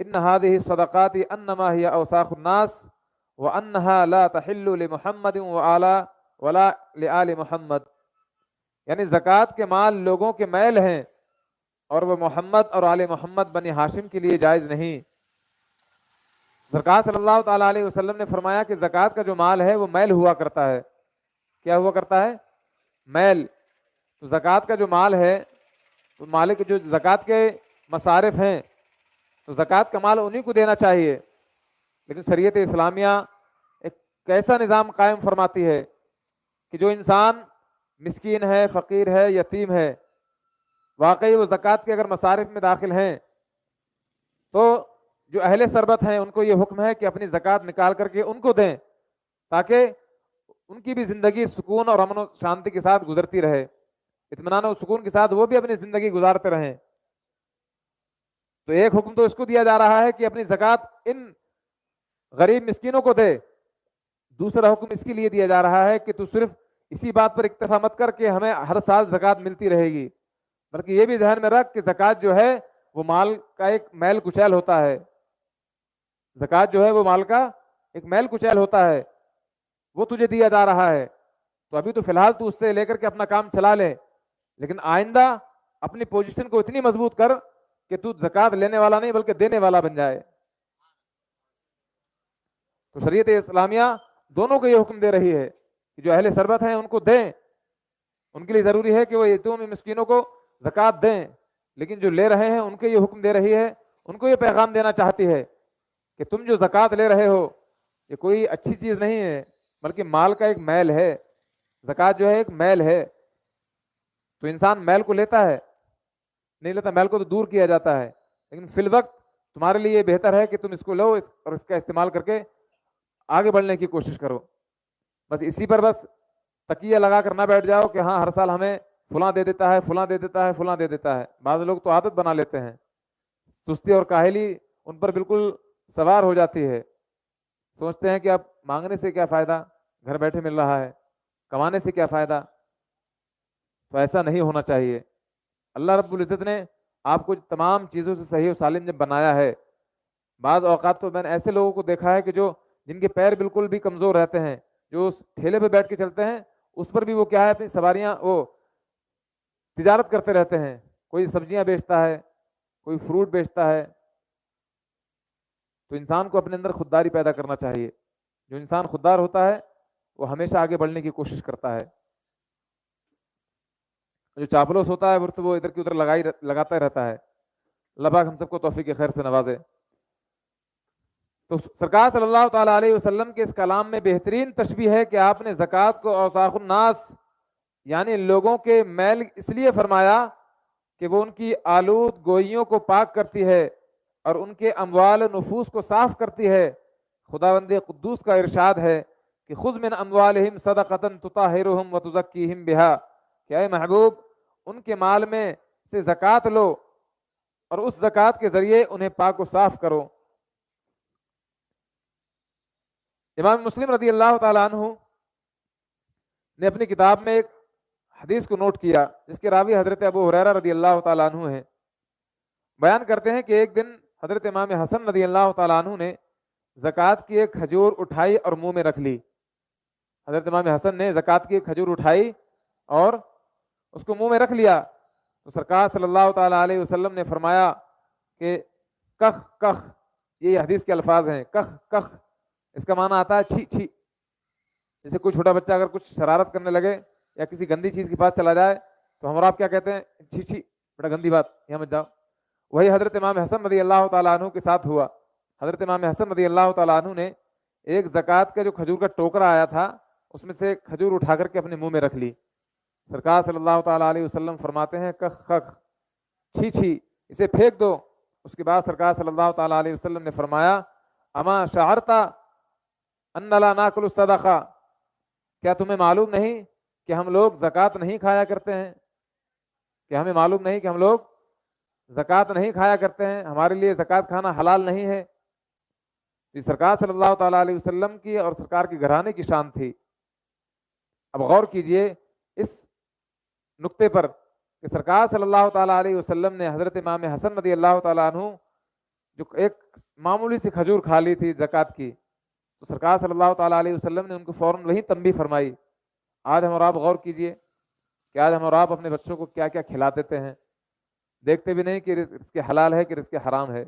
ان هذه الصدقات انما هي اوساخ الناس وانها لا تحل لمحمد ولا لآل محمد، یعنی زکوٰۃ کے مال لوگوں کے میل ہیں اور وہ محمد اور آل محمد بنی ہاشم کے لیے جائز نہیں۔ سرکار صلی اللہ تعالیٰ علیہ وسلم نے فرمایا کہ زکوٰۃ کا جو مال ہے وہ میل ہوا کرتا ہے۔ کیا ہوا کرتا ہے؟ میل۔ تو زکوٰۃ کا جو مال ہے، تو مالک جو زکوٰۃ کے مصارف ہیں، تو زکوٰۃ کا مال انہی کو دینا چاہیے، لیکن شریعت اسلامیہ ایک کیسا نظام قائم فرماتی ہے کہ جو انسان مسکین ہے، فقیر ہے، یتیم ہے، واقعی وہ زکوٰۃ کے اگر مصارف میں داخل ہیں تو جو اہل ثروت ہیں ان کو یہ حکم ہے کہ اپنی زکوٰۃ نکال کر کے ان کو دیں تاکہ ان کی بھی زندگی سکون اور امن و شانتی کے ساتھ گزرتی رہے، اطمینان و سکون کے ساتھ وہ بھی اپنی زندگی گزارتے رہیں۔ تو ایک حکم تو اس کو دیا جا رہا ہے کہ اپنی زکوٰۃ ان غریب مسکینوں کو دے، دوسرا حکم اس کے لیے دیا جا رہا ہے کہ تو صرف اسی بات پر اکتفا مت کر کے ہمیں ہر سال زکوٰۃ ملتی رہے گی، بلکہ یہ بھی ذہن میں رکھ کہ زکوٰۃ جو ہے وہ مال کا ایک میل کچیل ہوتا ہے، زکوٰۃ جو ہے وہ مال کا ایک میل کچیل ہوتا ہے، وہ تجھے دیا جا رہا ہے، تو ابھی تو فی الحال تو اس سے لے کر کے اپنا کام چلا لے، لیکن آئندہ اپنی پوزیشن کو اتنی مضبوط کر کہ تو زکوٰۃ لینے والا نہیں بلکہ دینے والا بن جائے۔ تو شریعت اسلامیہ دونوں کو یہ حکم دے رہی ہے کہ جو اہل ثروت ہیں ان کو دیں، ان کے لیے ضروری ہے کہ وہ یتیموں مسکینوں کو زکوٰۃ دیں، لیکن جو لے رہے ہیں ان کو یہ حکم دے رہی ہے، ان کو یہ پیغام دینا چاہتی ہے کہ تم جو زکوٰۃ لے رہے ہو یہ کوئی اچھی چیز نہیں ہے، بلکہ مال کا ایک میل ہے، زکوٰۃ جو ہے ایک میل ہے۔ تو انسان میل کو لیتا ہے نہیں لیتا، میل کو تو دور کیا جاتا ہے، لیکن فی الوقت تمہارے لیے یہ بہتر ہے کہ تم اس کو لو اور اس کا استعمال کر کے آگے بڑھنے کی کوشش کرو۔ بس اسی پر بس تکیہ لگا کر نہ بیٹھ جاؤ کہ ہاں ہر سال ہمیں فلاں دے دیتا ہے، فلاں دے دیتا ہے، فلاں دے دیتا ہے۔ بعض لوگ تو عادت بنا لیتے ہیں، سستی اور کاہلی ان پر بالکل سوار ہو جاتی ہے، سوچتے ہیں کہ اب مانگنے سے کیا فائدہ، گھر بیٹھے مل رہا ہے، کمانے سے کیا فائدہ۔ تو ایسا نہیں ہونا چاہیے۔ اللہ رب العزت نے آپ کو تمام چیزوں سے صحیح و سالم جب بنایا ہے، بعض اوقات تو میں نے ایسے لوگوں کو دیکھا ہے کہ جن کے پیر بالکل بھی کمزور رہتے ہیں، جو اس ٹھیلے پہ بیٹھ کے چلتے ہیں اس پر بھی وہ کیا ہے اپنی سواریاں وہ تجارت کرتے رہتے ہیں، کوئی سبزیاں بیچتا ہے، کوئی فروٹ بیچتا ہے۔ تو انسان کو اپنے اندر خودداری پیدا کرنا چاہیے۔ جو انسان خوددار ہوتا ہے وہ ہمیشہ آگے بڑھنے کی کوشش کرتا ہے، جو چاپلوس ہوتا ہے وہ ادھر کی ادھر لگاتا ہی رہتا ہے۔ اللہ پاک ہم سب کو توفیق خیر سے نوازے۔ تو سرکار صلی اللہ تعالیٰ علیہ وسلم کے اس کلام میں بہترین تشبیہ ہے کہ آپ نے زکوٰۃ کو اوساخ الناس یعنی لوگوں کے میل اس لیے فرمایا کہ وہ ان کی آلود گوئیوں کو پاک کرتی ہے اور ان کے اموال و نفوس کو صاف کرتی ہے۔ خداوند قدوس کا ارشاد ہے کہ خذ من اموالہم صدقۃ تطہرہم وتزکیہم بہا، کہ اے محبوب ان کے مال میں سے زکوٰۃ لو اور اس زکوٰۃ کے ذریعے انہیں پاک و صاف کرو۔ امام مسلم رضی اللہ تعالیٰ عنہ نے اپنی کتاب میں ایک حدیث کو نوٹ کیا جس کے راوی حضرت ابو ہریرہ رضی اللہ تعالیٰ عنہ ہیں۔ بیان کرتے ہیں کہ ایک دن حضرت امام حسن رضی اللہ تعالیٰ عنہ نے زکوٰۃ کی ایک کھجور اٹھائی اور منہ میں رکھ لی۔ حضرت امام حسن نے زکوٰۃ کی ایک کھجور اٹھائی اور اس کو منہ میں رکھ لیا، تو سرکار صلی اللہ تعالیٰ علیہ وسلم نے فرمایا کہ کخ کخ، یہ حدیث کے الفاظ ہیں، کخ کخ، اس کا معنی آتا ہے چھی چھی۔ جیسے کوئی چھوٹا بچہ اگر کچھ شرارت کرنے لگے یا کسی گندی چیز کے پاس چلا جائے تو ہم اور آپ کیا کہتے ہیں، چھی چھی بیٹا گندی بات یہاں مت جاؤ۔ وہی حضرت امام حسن رضی اللہ تعالیٰ عنہ کے ساتھ ہوا۔ حضرت امام حسن رضی اللہ تعالیٰ عنہ نے ایک زکوٰۃ کا جو کھجور کا ٹوکرا آیا تھا اس میں سے کھجور اٹھا کر کے اپنے منہ میں رکھ لی۔ سرکار صلی اللہ تعالیٰ علیہ وسلم فرماتے ہیں کخ کخ، چھی چھی، اسے پھینک دو۔ اس کے بعد سرکار صلی اللہ تعالیٰ علیہ وسلم نے فرمایا اما شعرتا ان لا ناکل الصدقہ، کیا تمہیں معلوم نہیں کہ ہم لوگ زکوٰۃ نہیں کھایا کرتے ہیں؟ کہ ہمیں معلوم نہیں کہ ہم لوگ زکوٰۃ نہیں کھایا کرتے ہیں، ہمارے لیے زکوٰۃ کھانا حلال نہیں ہے؟ یہ سرکار صلی اللہ تعالیٰ علیہ وسلم کی اور سرکار کے گھرانے کی شان تھی۔ اب غور کیجئے اس نقطے پر کہ سرکار صلی اللہ تعالیٰ علیہ وسلم نے حضرت امام حسن رضی اللہ تعالیٰ عنہ جو ایک معمولی سی کھجور کھا لی تھی زکوٰۃ کی، تو سرکار صلی اللہ تعالیٰ علیہ وسلم نے ان کو فوراً وہی تنبیہ فرمائی۔ آج ہم اور آپ غور کیجئے کہ آج ہم اور آپ اپنے بچوں کو کیا کیا کھلا دیتے ہیں، دیکھتے بھی نہیں کہ رزق حلال ہے کہ رزق حرام ہے۔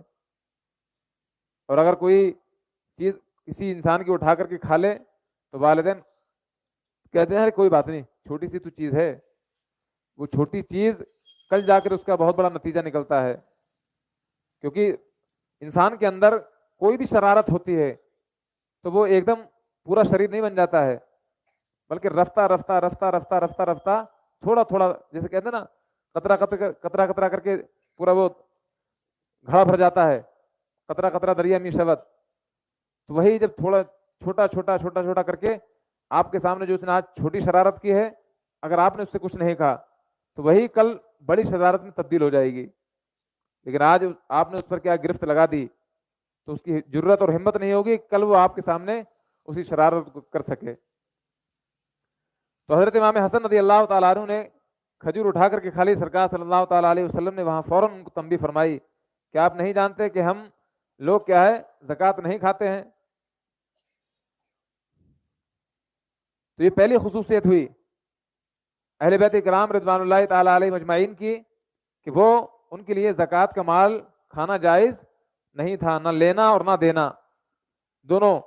اور اگر کوئی چیز کسی انسان کی اٹھا کر کے کھا لے تو والدین کہتے ہیں کوئی بات نہیں، چھوٹی سی تو چیز ہے۔ وہ چھوٹی چیز کل جا کر اس کا بہت بڑا نتیجہ نکلتا ہے، کیونکہ انسان کے اندر کوئی بھی شرارت ہوتی ہے تو وہ ایک دم پورا شریر نہیں بن جاتا ہے، بلکہ رفتہ رفتہ رفتہ رفتہ رفتہ رفتہ تھوڑا تھوڑا، جیسے کہتے ہیں نا قطرہ قطرہ قطرہ کر کے پورا وہ گھڑا بھر جاتا ہے، قطرہ قطرہ دریا میں شبت۔ تو وہی جب تھوڑا چھوٹا چھوٹا چھوٹا چھوٹا کر کے آپ کے سامنے جو اس نے آج چھوٹی شرارت کی ہے، اگر آپ نے اس سے کچھ نہیں کہا تو وہی کل بڑی شرارت میں تبدیل ہو جائے گی۔ لیکن آج آپ نے اس پر کیا گرفت لگا دی تو اس کی جرت اور ہمت نہیں ہوگی کل وہ آپ کے سامنے اسی شرارت کو کر سکے۔ تو حضرت امام حسن رضی اللہ تعالیٰ عنہ نے کھجور اٹھا کر کے کھا لی۔ سرکار صلی اللہ تعالیٰ علیہ وسلم نے وہاں فوراً ان کو تنبیہ فرمائی کہ آپ نہیں جانتے کہ ہم لوگ کیا ہے زکوٰۃ نہیں کھاتے ہیں؟ تو یہ پہلی خصوصیت ہوئی اہل بیت کرام رضوان اللہ تعالیٰ علیہ مجمعین کی کہ وہ ان کے لیے زکوٰۃ کا مال کھانا جائز نہیں تھا، نہ لینا اور نہ دینا دونوں۔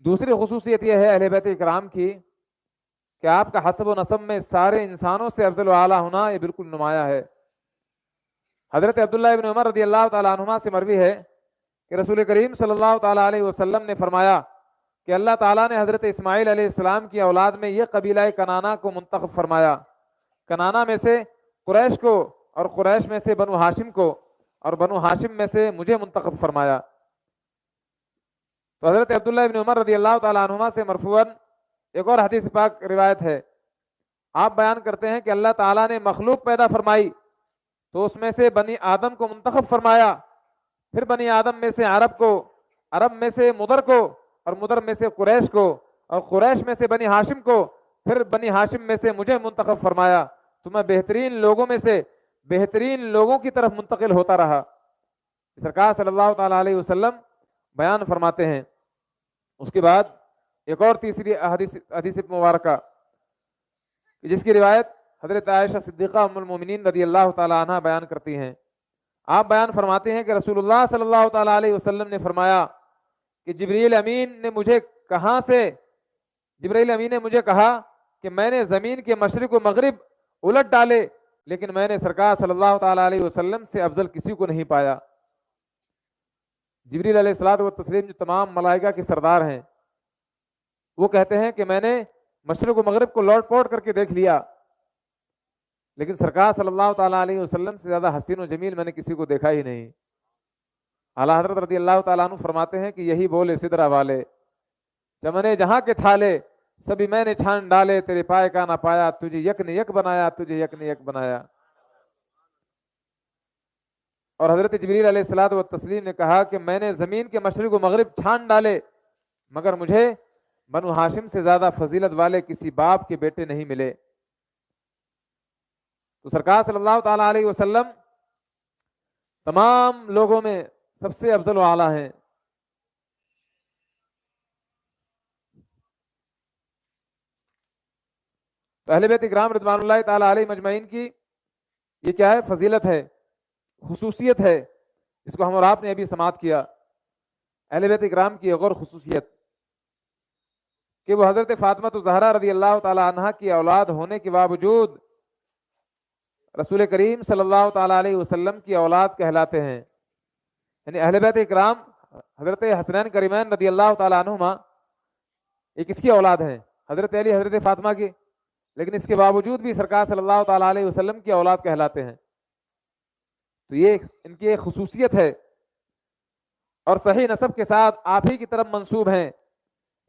دوسری خصوصیت یہ ہے اہل بیت کرام کی کہ آپ کا حسب و نسب میں سارے انسانوں سے افضل و اعلیٰ ہونا یہ بالکل نمایاں ہے۔ حضرت عبداللہ ابن عمر رضی اللہ تعالیٰ عنہما سے مروی ہے کہ رسول کریم صلی اللہ تعالیٰ علیہ وسلم نے فرمایا کہ اللہ تعالیٰ نے حضرت اسماعیل علیہ السلام کی اولاد میں یہ قبیلہ کنانہ کو منتخب فرمایا، کنانہ میں سے قریش کو، اور قریش میں سے بنو ہاشم کو، اور بنو ہاشم میں سے مجھے منتخب فرمایا۔ تو حضرت عبداللہ ابن عمر رضی اللہ تعالیٰ عنہما سے مرفوعاً ایک اور حدیث پاک روایت ہے، آپ بیان کرتے ہیں کہ اللہ تعالیٰ نے مخلوق پیدا فرمائی تو اس میں سے بنی آدم کو منتخب فرمایا، پھر بنی آدم میں سے عرب کو، عرب میں سے مدر کو، اور مدر میں سے قریش کو، اور قریش میں سے بنی ہاشم کو، پھر بنی ہاشم میں سے مجھے منتخب فرمایا، تو میں بہترین لوگوں میں سے بہترین لوگوں کی طرف منتقل ہوتا رہا۔ سرکار صلی اللہ تعالیٰ علیہ وسلم بیان فرماتے ہیں۔ اس کے بعد ایک اور تیسری حدیث مبارکہ جس کی روایت حضرت عائشہ صدیقہ ام المومنین رضی اللہ تعالیٰ عنہ بیان کرتی ہیں، آپ بیان فرماتے ہیں کہ رسول اللہ صلی اللہ تعالیٰ علیہ وسلم نے فرمایا کہ جبریل امین نے مجھے کہا کہ میں نے زمین کے مشرق و مغرب الٹ ڈالے، لیکن میں نے سرکار صلی اللہ تعالیٰ علیہ وسلم سے افضل کسی کو نہیں پایا۔ جبریل علیہ الصلوۃ والتسلیم جو تمام ملائکہ کے سردار ہیں، وہ کہتے ہیں کہ میں نے مشرق و مغرب کو لوٹ پوٹ کر کے دیکھ لیا، لیکن سرکار صلی اللہ تعالیٰ علیہ وسلم سے زیادہ حسین و جمیل میں نے کسی کو دیکھا ہی نہیں۔ اعلیٰ حضرت رضی اللہ تعالیٰ عنہ فرماتے ہیں کہ یہی بولے سدرا والے، چمنے جہاں کے تھالے سبھی میں نے چھان ڈالے، تیرے پائے کا نہ پایا، تجھے یک نے یک بنایا، تجھے یک نے یک بنایا۔ اور حضرت جبریل علیہ الصلوۃ والتسلیم نے کہا کہ میں نے زمین کے مشرق و مغرب چھان ڈالے، مگر مجھے بنو ہاشم سے زیادہ فضیلت والے کسی باپ کے بیٹے نہیں ملے۔ تو سرکار صلی اللہ تعالیٰ علیہ وسلم تمام لوگوں میں سب سے افضل و اعلیٰ ہیں۔ تو اہل بیت اکرام رضوان اللہ تعالیٰ علیہ مجمعین کی یہ کیا ہے؟ فضیلت ہے، خصوصیت ہے، اس کو ہم اور آپ نے ابھی سماعت کیا۔ اہل بیت اکرام کی ایک اور خصوصیت کہ وہ حضرت فاطمہ الزہرا رضی اللہ تعالیٰ عنہا کی اولاد ہونے کے باوجود رسول کریم صلی اللہ تعالیٰ علیہ وسلم کی اولاد کہلاتے ہیں۔ یعنی اہل بیت اکرام حضرت حسنین کریمین رضی اللہ تعالیٰ عنہما یہ کس کی اولاد ہیں؟ حضرت علی، حضرت فاطمہ کی، لیکن اس کے باوجود بھی سرکار صلی اللہ تعالیٰ علیہ وسلم کی اولاد کہلاتے ہیں۔ تو یہ ان کی ایک خصوصیت ہے، اور صحیح نسب کے ساتھ آپ ہی کی طرف منسوب ہیں۔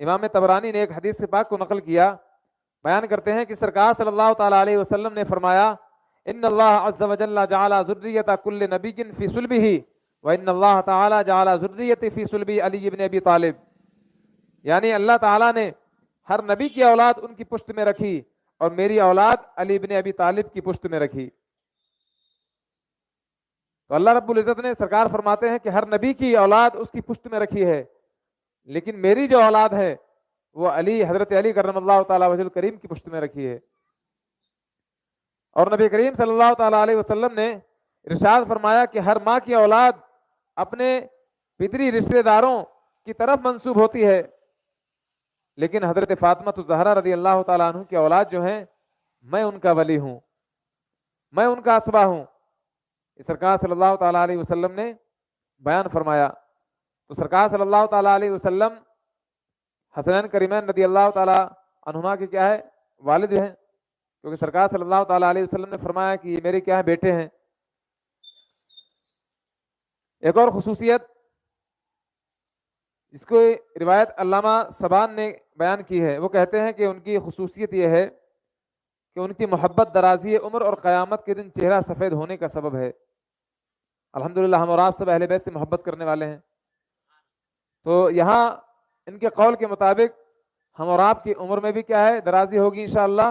امام طبرانی نے ایک حدیث پاک کو نقل کیا، بیان کرتے ہیں کہ سرکار صلی اللہ تعالیٰ علیہ وسلم نے فرمایا ان اللہ عز وجل جعل ذریۃ کل نبی فی صلبہ وان اللہ تعالی جعل ذریۃ فی صلب علی بن ابی طالب، یعنی اللہ تعالیٰ نے ہر نبی کی اولاد ان کی پشت میں رکھی، اور میری اولاد علی بن ابی طالب کی پشت میں رکھی۔ تو اللہ رب العزت نے سرکار فرماتے ہیں کہ ہر نبی کی اولاد اس کی پشت میں رکھی ہے، لیکن میری جو اولاد ہے وہ علی، حضرت علی کرم اللہ تعالیٰ وجہ الکریم کی پشت میں رکھی ہے۔ اور نبی کریم صلی اللہ تعالیٰ علیہ وسلم نے ارشاد فرمایا کہ ہر ماں کی اولاد اپنے پدری رشتہ داروں کی طرف منسوب ہوتی ہے، لیکن حضرت فاطمہ الزہرا رضی اللہ تعالیٰ عنہ کی اولاد جو ہیں، میں ان کا ولی ہوں، میں ان کا اسبا ہوں، یہ سرکار صلی اللہ تعالیٰ علیہ وسلم نے بیان فرمایا۔ تو سرکار صلی اللہ تعالیٰ علیہ وسلم حسنین کریمین رضی اللہ تعالیٰ عنہما کے کیا ہے؟ والد ہیں، کیونکہ سرکار صلی اللہ تعالیٰ علیہ وسلم نے فرمایا کہ یہ میرے کیا ہے؟ بیٹے ہیں۔ ایک اور خصوصیت جس کو روایت علامہ سبان نے بیان کی ہے، وہ کہتے ہیں کہ ان کی خصوصیت یہ ہے کہ ان کی محبت درازی عمر اور قیامت کے دن چہرہ سفید ہونے کا سبب ہے۔ الحمدللہ ہم اور آپ سب اہل بیت سے محبت کرنے والے ہیں، تو یہاں ان کے قول کے مطابق ہم اور آپ کی عمر میں بھی کیا ہے؟ درازی ہوگی انشاءاللہ،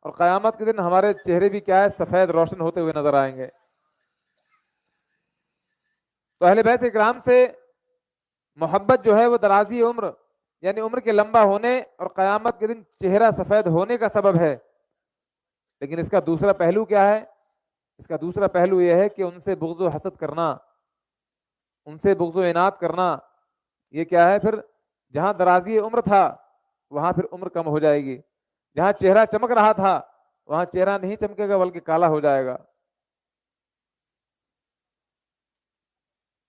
اور قیامت کے دن ہمارے چہرے بھی کیا ہے؟ سفید روشن ہوتے ہوئے نظر آئیں گے۔ تو اہل بیت اکرام سے محبت جو ہے وہ درازی عمر، یعنی عمر کے لمبا ہونے اور قیامت کے دن چہرہ سفید ہونے کا سبب ہے۔ لیکن اس کا دوسرا پہلو کیا ہے؟ اس کا دوسرا پہلو یہ ہے کہ ان سے بغض و حسد کرنا، ان سے بغض و عناد کرنا، یہ کیا ہے؟ پھر جہاں درازی عمر تھا وہاں پھر عمر کم ہو جائے گی، جہاں چہرہ چمک رہا تھا وہاں چہرہ نہیں چمکے گا بلکہ کالا ہو جائے گا۔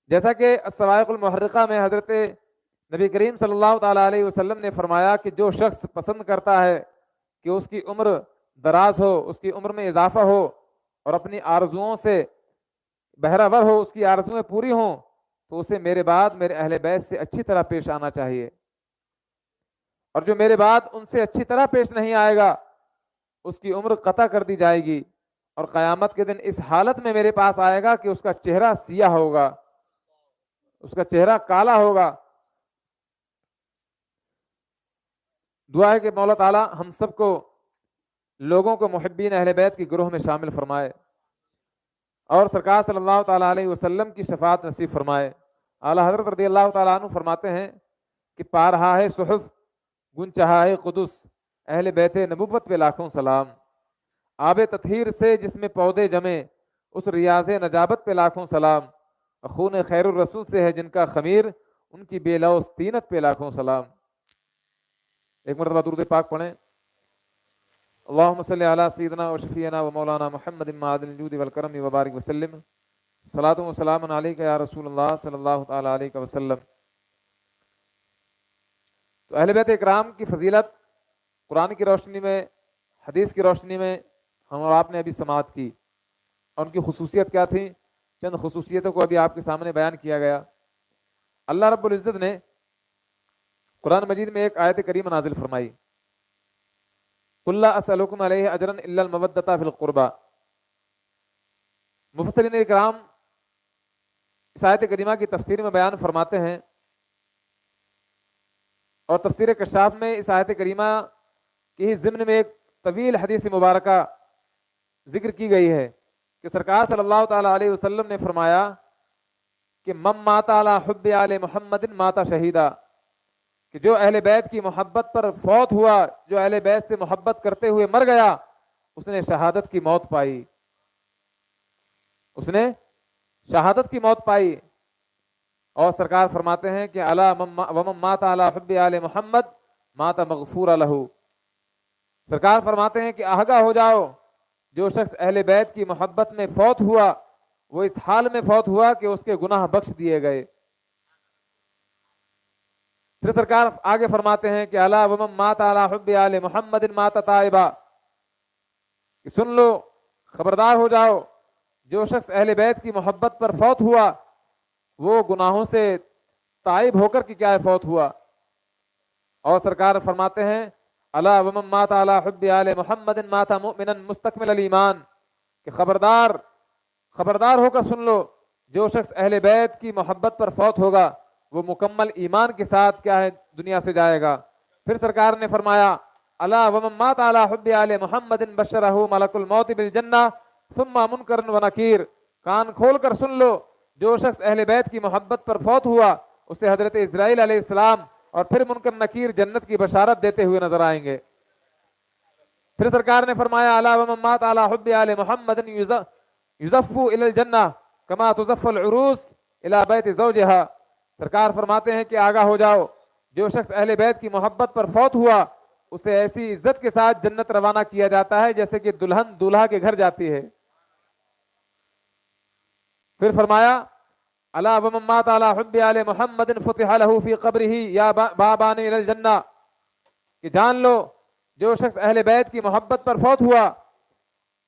جیسا کہ الصواعق المحرقہ میں حضرت نبی کریم صلی اللہ تعالیٰ علیہ وسلم نے فرمایا کہ جو شخص پسند کرتا ہے کہ اس کی عمر دراز ہو، اس کی عمر میں اضافہ ہو اور اپنی آرزوؤں سے بہرہ ور ہو، اس کی آرزویں پوری ہوں، تو اسے میرے بعد میرے اہل بیت سے اچھی طرح پیش آنا چاہیے، اور جو میرے بعد ان سے اچھی طرح پیش نہیں آئے گا اس کی عمر قطع کر دی جائے گی، اور قیامت کے دن اس حالت میں میرے پاس آئے گا کہ اس کا چہرہ سیاہ ہوگا، اس کا چہرہ کالا ہوگا۔ دعا ہے کہ مولا تعالیٰ ہم سب کو لوگوں کو محبین اہل بیت کی گروہ میں شامل فرمائے اور سرکار صلی اللہ تعالیٰ علیہ وسلم کی شفاعت نصیب فرمائے۔ اعلیٰ حضرت رضی اللہ تعالیٰ عنہ فرماتے ہیں کہ پا رہا ہے صحف گن چہا ہے قدس، اہل بیت نبوت پہ لاکھوں سلام، آب تطہیر سے جس میں پودے جمے اس ریاض نجابت پہ لاکھوں سلام، خون خیر الرسول سے ہے جن کا خمیر ان کی بے لوث طینت پہ لاکھوں سلام۔ ایک مرتبہ درود پاک پڑھیں۔ اللہم صلی علی سیدنا و شفیعنا و مولانا محمد معدن الجود والکرم وبارک وسلم، صلاۃ و سلام علیک یا رسول اللہ صلی اللہ تعالیٰ علیہ وسلم۔ تو اہل بیت اکرام کی فضیلت قرآن کی روشنی میں، حدیث کی روشنی میں ہم اور آپ نے ابھی سماعت کی، اور ان کی خصوصیت کیا تھی، چند خصوصیتوں کو ابھی آپ کے سامنے بیان کیا گیا۔ اللہ رب العزت نے قرآن مجید میں ایک آیت کریمہ نازل فرمائی، قُلْ لَا أَسْأَلُكُمْ عَلَيْهِ أَجْرًا إِلَّا الْمَوَدَّةَ فِي الْقُرْبَى۔ مفسرین اکرام اس آیت کریمہ کی تفسیر میں بیان فرماتے ہیں، اور تفسیر کشاف میں اس آیت کریمہ کی ہی ضمن میں ایک طویل حدیث مبارکہ ذکر کی گئی ہے کہ سرکار صلی اللہ تعالیٰ علیہ وسلم نے فرمایا کہ من مات علی حب آل محمد مات شہیدا، کہ جو اہل بیت کی محبت پر فوت ہوا، جو اہل بیت سے محبت کرتے ہوئے مر گیا، اس نے شہادت کی موت پائی، اس نے شہادت کی موت پائی۔ اور سرکار فرماتے ہیں کہ الا ومن مات علی حب آل محمد مات مغفور لہ، سرکار فرماتے ہیں کہ آگاہ ہو جاؤ، جو شخص اہل بیت کی محبت میں فوت ہوا وہ اس حال میں فوت ہوا کہ اس کے گناہ بخش دیے گئے۔ پھر سرکار آگے فرماتے ہیں کہ الا ومن مات علی حب آل محمد مات تائبا، کہ سن لو، خبردار ہو جاؤ، جو شخص اہل بیت کی محبت پر فوت ہوا وہ گناہوں سے تائب ہو کر کیا ہے فوت ہوا۔ اور سرکار فرماتے ہیں الا ومن مات علی حب آل محمد مات مؤمنا مستکمل الایمان، کہ خبردار ہو کر سن لو، جو شخص اہل بیت کی محبت پر فوت ہوگا وہ مکمل ایمان کے ساتھ کیا ہے دنیا سے جائے گا۔ پھر سرکار نے فرمایا الا ومن مات علی حب آل محمد بشرہ ملک الموت بالجنہ ثم منکر و نکیر، کان کھول کر سن لو، جو شخص اہل بیت کی محبت پر فوت ہوا اسے حضرت اسرائیل علیہ السلام اور پھر منکر نکیر جنت کی بشارت دیتے ہوئے نظر آئیں گے۔ پھر سرکار نے فرمایا الا ومن مات علی حب آل محمد یزف الی الجنہ کما تزف العروس الی بیت زوجہا، سرکار فرماتے ہیں کہ آگاہ ہو جاؤ، جو شخص اہل بیت کی محبت پر فوت ہوا اسے ایسی عزت کے ساتھ جنت روانہ کیا جاتا ہے جیسے کہ دلہن دولہا کے گھر جاتی ہے۔ پھر فرمایا الا ومن مات علی حب آل محمد فتح لہ فی قبرہ یا بابان الی الجنہ، کہ جان لو، جو شخص اہل بیت کی محبت پر فوت ہوا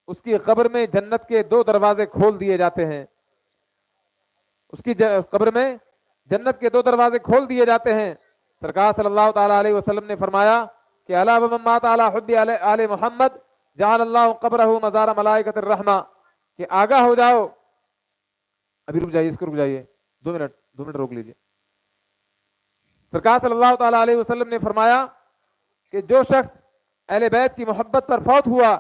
اس کی قبر میں جنت کے 2 دروازے کھول دیے جاتے ہیں، اس کی قبر میں جنت کے 2 دروازے کھول دیے جاتے ہیں۔ سرکار صلی اللہ تعالیٰ علیہ وسلم نے فرمایا کہ الا ومن مات علی حب آل محمد جعل اللہ قبرہ مزار ملائکۃ الرحمہ، کہ آگاہ ہو جاؤ، ابھی رک جائیے، اس کو رک جائیے 2 منٹ روک لیجیے۔ سرکار صلی اللہ تعالیٰ علیہ وسلم نے فرمایا کہ جو شخص اہل بیت کی محبت پر فوت ہوا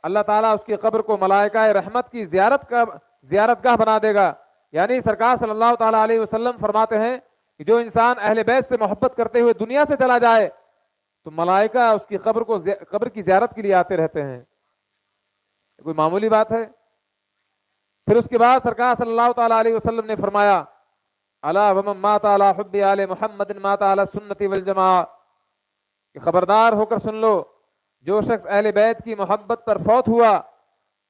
اللہ تعالیٰ اس کی قبر کو ملائکہ رحمت کی زیارت گاہ بنا دے گا۔ یعنی سرکار صلی اللہ تعالیٰ علیہ وسلم فرماتے ہیں کہ جو انسان اہل بیت سے محبت کرتے ہوئے دنیا سے چلا جائے تو ملائکہ اس کی قبر کی زیارت کے لیے آتے رہتے ہیں، کوئی معمولی بات ہے؟ پھر اس کے بعد سرکار صلی اللہ تعالیٰ علیہ وسلم نے فرمایا الا ومن مات علی حب آل محمد مات علی سنتی والجماعہ، کہ خبردار ہو کر سن لو، جو شخص اہل بیت کی محبت پر فوت ہوا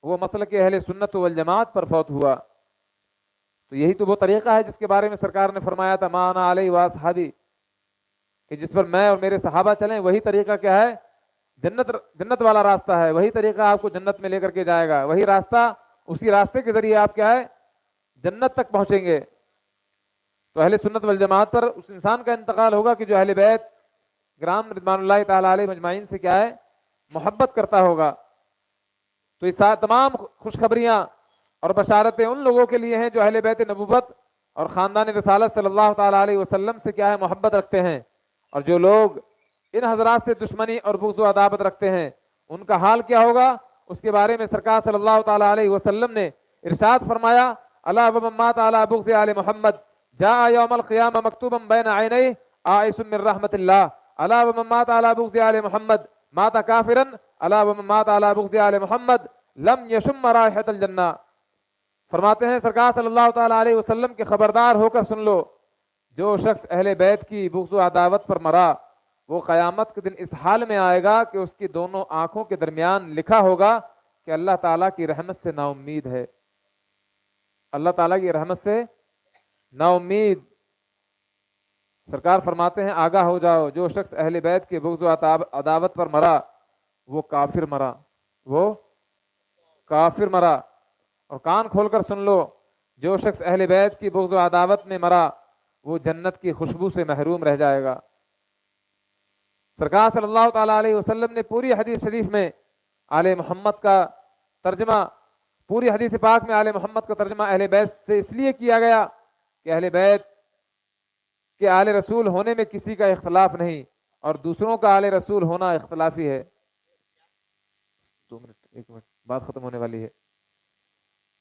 وہ مسلک اہل سنت والجماعت پر فوت ہوا. تو یہی تو وہ طریقہ ہے جس کے بارے میں سرکار نے فرمایا تھا ما انا علیہ واصحابی، کہ جس پر میں اور میرے صحابہ چلیں وہی طریقہ کیا ہے؟ جنت والا راستہ ہے. وہی طریقہ آپ کو جنت میں لے کر کے جائے گا. وہی راستہ، اسی راستے کے ذریعے آپ کیا ہے؟ جنت تک پہنچیں گے. تو اہل سنت والجماعت پر اس انسان کا انتقال ہوگا کہ جو اہل بیت کرام رضوان اللہ تعالی علیہ مجمعین سے کیا ہے؟ محبت کرتا ہوگا. تو یہ تمام خوشخبریاں اور بشارتیں ان لوگوں کے لیے ہیں جو اہل بیت نبوت اور خاندان رسالت صلی اللہ تعالی علیہ وسلم سے کیا ہے؟ محبت رکھتے ہیں. اور جو لوگ ان حضرات سے دشمنی اور بغض و عداوت رکھتے ہیں ان کا حال کیا ہوگا؟ اس کے بارے میں سرکار صلی اللہ تعالی علیہ وسلم نے ارشاد فرمایا الا ومن مات علی بغض آل محمد جاء یوم القیامہ مکتوبا بین عینیہ آئس من رحمت اللہ. الا ومن مات علی بغض آل محمد مات کافرا الا ومن مات علی بغض آل محمد لم یشم رائحۃ الجنہ. فرماتے ہیں سرکار صلی اللہ تعالی علیہ وسلم کہ خبردار ہو کر سن لو، جو شخص اہل بیت کی بغض و عداوت پر مرا وہ قیامت کے دن اس حال میں آئے گا کہ اس کی دونوں آنکھوں کے درمیان لکھا ہوگا کہ اللہ تعالیٰ کی رحمت سے نا امید ہے. اللہ تعالیٰ کی رحمت سے نا امید. سرکار فرماتے ہیں آگاہ ہو جاؤ، جو شخص اہل بیت کے بغض و عداوت پر مرا وہ کافر مرا، وہ کافر مرا. اور کان کھول کر سن لو، جو شخص اہل بیت کی بغض و عداوت میں مرا وہ جنت کی خوشبو سے محروم رہ جائے گا. سرکار صلی اللہ تعالیٰ علیہ وسلم نے پوری حدیث شریف میں آل محمد کا ترجمہ، پوری حدیث پاک میں آل محمد کا ترجمہ اہل بیت سے اس لیے کیا گیا کہ اہل بیت کہ آل رسول ہونے میں کسی کا اختلاف نہیں اور دوسروں کا آل رسول ہونا اختلافی ہے. 2 منٹ 1 منٹ بات ختم ہونے والی ہے.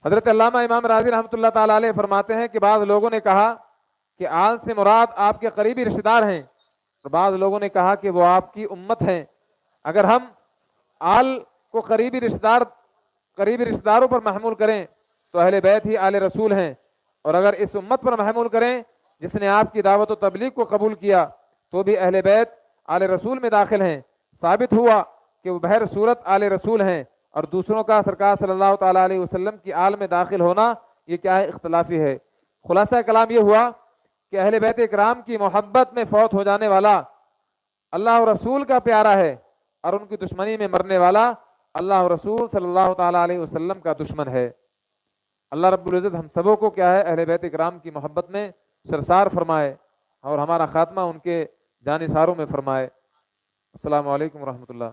حضرت علامہ امام راضی رحمۃ اللہ تعالی علیہ فرماتے ہیں کہ بعض لوگوں نے کہا کہ آل سے مراد آپ کے قریبی رشتہ دار ہیں، اور بعض لوگوں نے کہا کہ وہ آپ کی امت ہیں. اگر ہم آل کو قریبی رشتہ داروں پر محمول کریں تو اہل بیت ہی آل رسول ہیں، اور اگر اس امت پر محمول کریں جس نے آپ کی دعوت و تبلیغ کو قبول کیا تو بھی اہل بیت آل رسول میں داخل ہیں. ثابت ہوا کہ وہ بہر صورت آل رسول ہیں، اور دوسروں کا سرکار صلی اللہ تعالیٰ علیہ وسلم کی آل میں داخل ہونا یہ کیا ہے؟ اختلافی ہے. خلاصہ کلام یہ ہوا کہ اہل بیت اکرام کی محبت میں فوت ہو جانے والا اللہ و رسول کا پیارا ہے، اور ان کی دشمنی میں مرنے والا اللہ و رسول صلی اللہ تعالیٰ علیہ وسلم کا دشمن ہے. اللہ رب العزت ہم سبوں کو کیا ہے؟ اہل بیت اکرام کی محبت میں سرسار فرمائے اور ہمارا خاتمہ ان کے جانثاروں میں فرمائے. السلام علیکم ورحمۃ اللہ.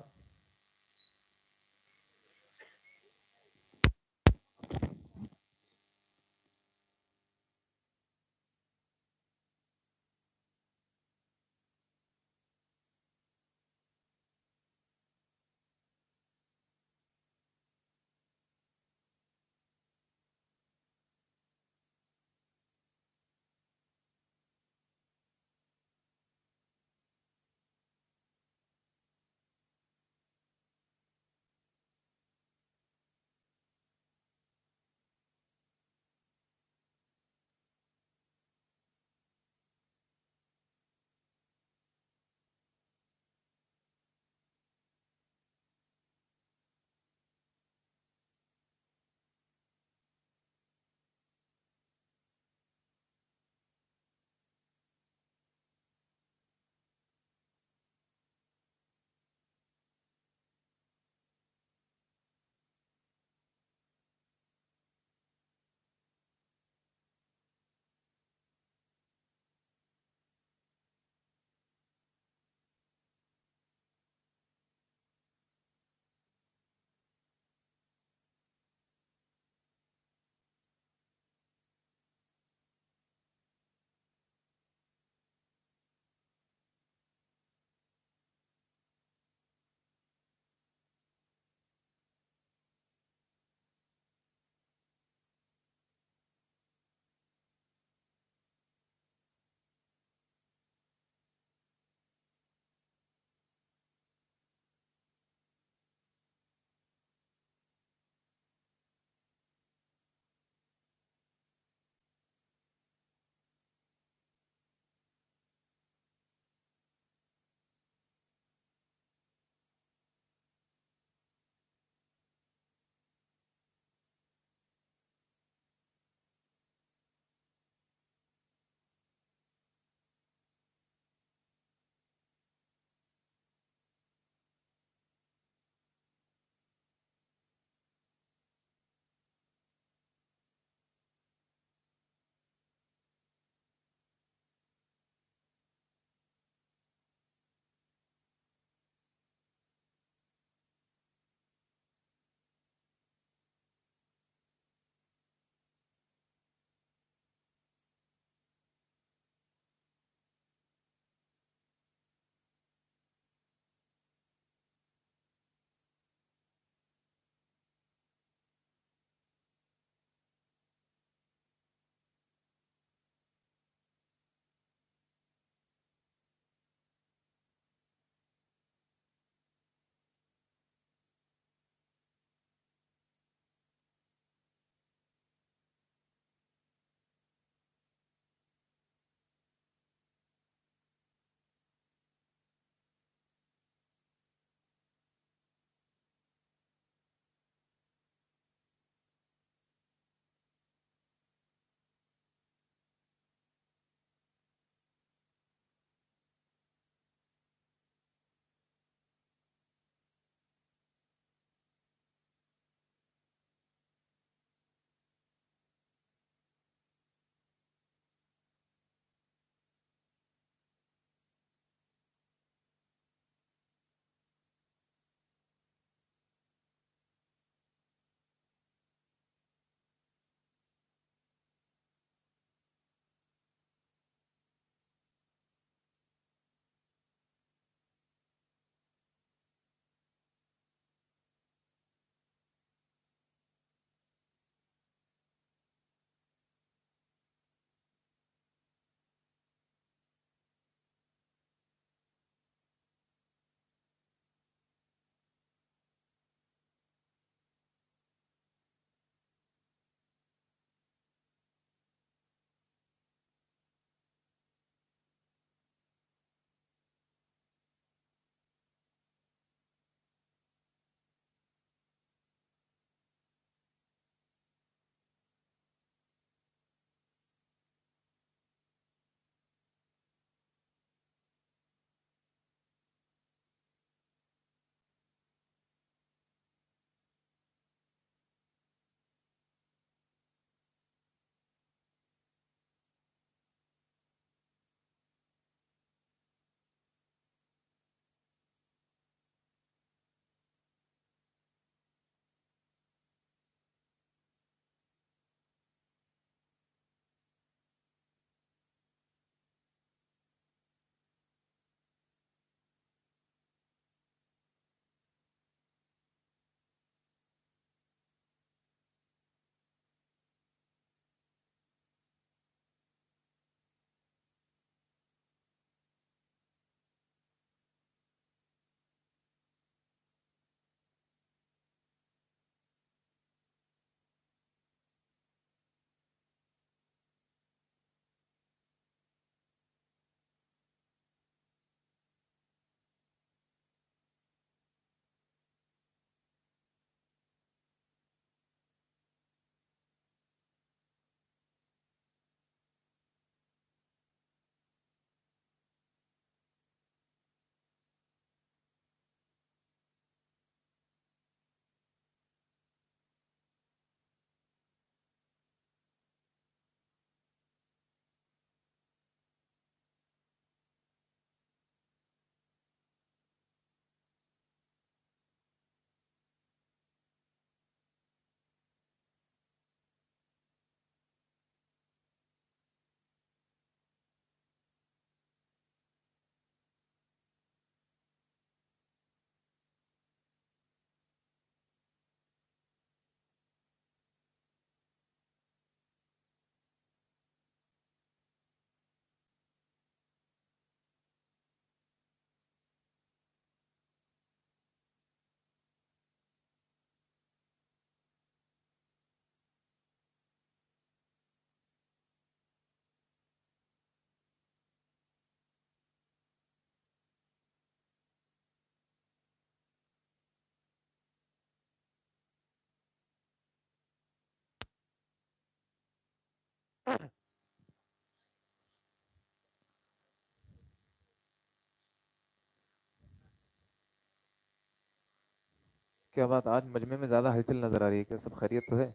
کیا بات، آج مجمع میں زیادہ ہلچل نظر آ رہی ہے، کیا سب خیریت تو ہے؟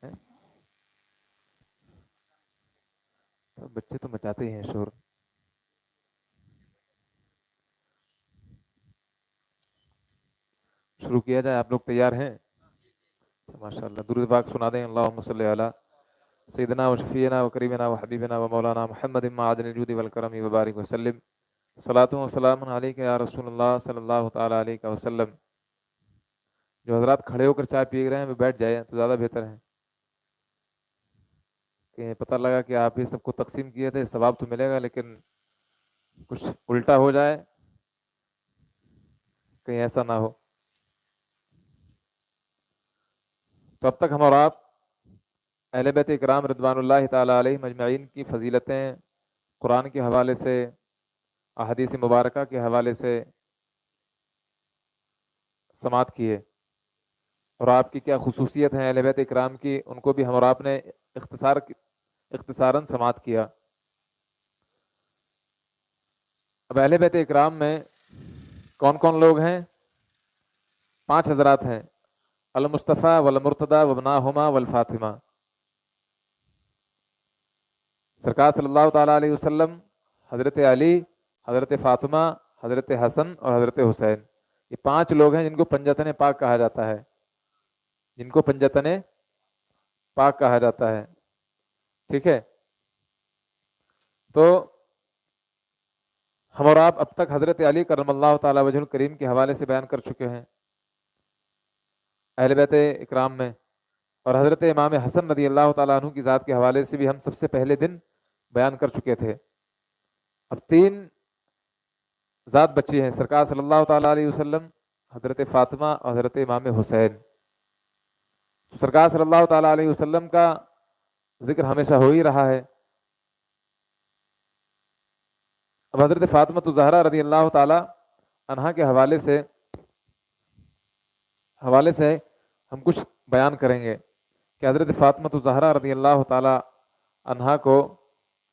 ہیں؟ تو بچے تو مچاتے ہی ہیں شور. شروع کیا جائے، آپ لوگ تیار ہیں؟ ماشاء اللہ، درود پاک سنا دیں. اللہم صلی علی سیدنا و شفیعنا و کریمنا و حبیبنا و مولانا محمد معدن الجود والکرم وبارک وسلم. صلاۃ و سلام علیک یا رسول اللہ صلی اللہ تعالیٰ علیہ وسلم. جو حضرات کھڑے ہو کر چائے پی رہے ہیں وہ بیٹھ جائیں تو زیادہ بہتر ہے، کہ پتہ لگا کہ آپ ہی سب کو تقسیم کیے تھے، ثواب تو ملے گا لیکن کچھ الٹا ہو جائے، کہیں ایسا نہ ہو. تو اب تک ہم اور آپ اہل بیت اکرام رضوان اللہ تعالیٰ علیہ مجمعین کی فضیلتیں قرآن کے حوالے سے، احادیث مبارکہ کے حوالے سے سماعت کیے، اور آپ کی کیا خصوصیت ہیں اہل بیت اکرام کی، ان کو بھی ہم اور آپ نے اختصاراً سماعت کیا. اب اہل بیت اکرام میں کون کون لوگ ہیں؟ 5 حضرات ہیں: المصطفیٰ والمرتضیٰ وابناہما والفاطمہ. سرکار صلی اللہ تعالیٰ علیہ وسلم، حضرت علی، حضرت فاطمہ، حضرت حسن اور حضرت حسین، یہ 5 لوگ ہیں جن کو پنجتن پاک کہا جاتا ہے، جن کو پنجتن پاک کہا جاتا ہے. ٹھیک ہے، تو ہم اور آپ اب تک حضرت علی کرم اللہ تعالیٰ وجہ الکریم کے حوالے سے بیان کر چکے ہیں اہل بیت اکرام میں، اور حضرت امام حسن رضی اللہ تعالیٰ عنہ کی ذات کے حوالے سے بھی ہم سب سے پہلے دن بیان کر چکے تھے. اب 3 ذات بچی ہیں، سرکار صلی اللہ تعالیٰ علیہ وسلم، حضرت فاطمہ اور حضرت امام حسین. تو سرکار صلی اللہ تعالیٰ علیہ وسلم کا ذکر ہمیشہ ہو ہی رہا ہے. اب حضرت فاطمہ الزہرا رضی اللہ تعالیٰ عنہا کے حوالے سے ہم کچھ بیان کریں گے کہ حضرت فاطمہ الزہرا رضی اللہ تعالیٰ عنہا کو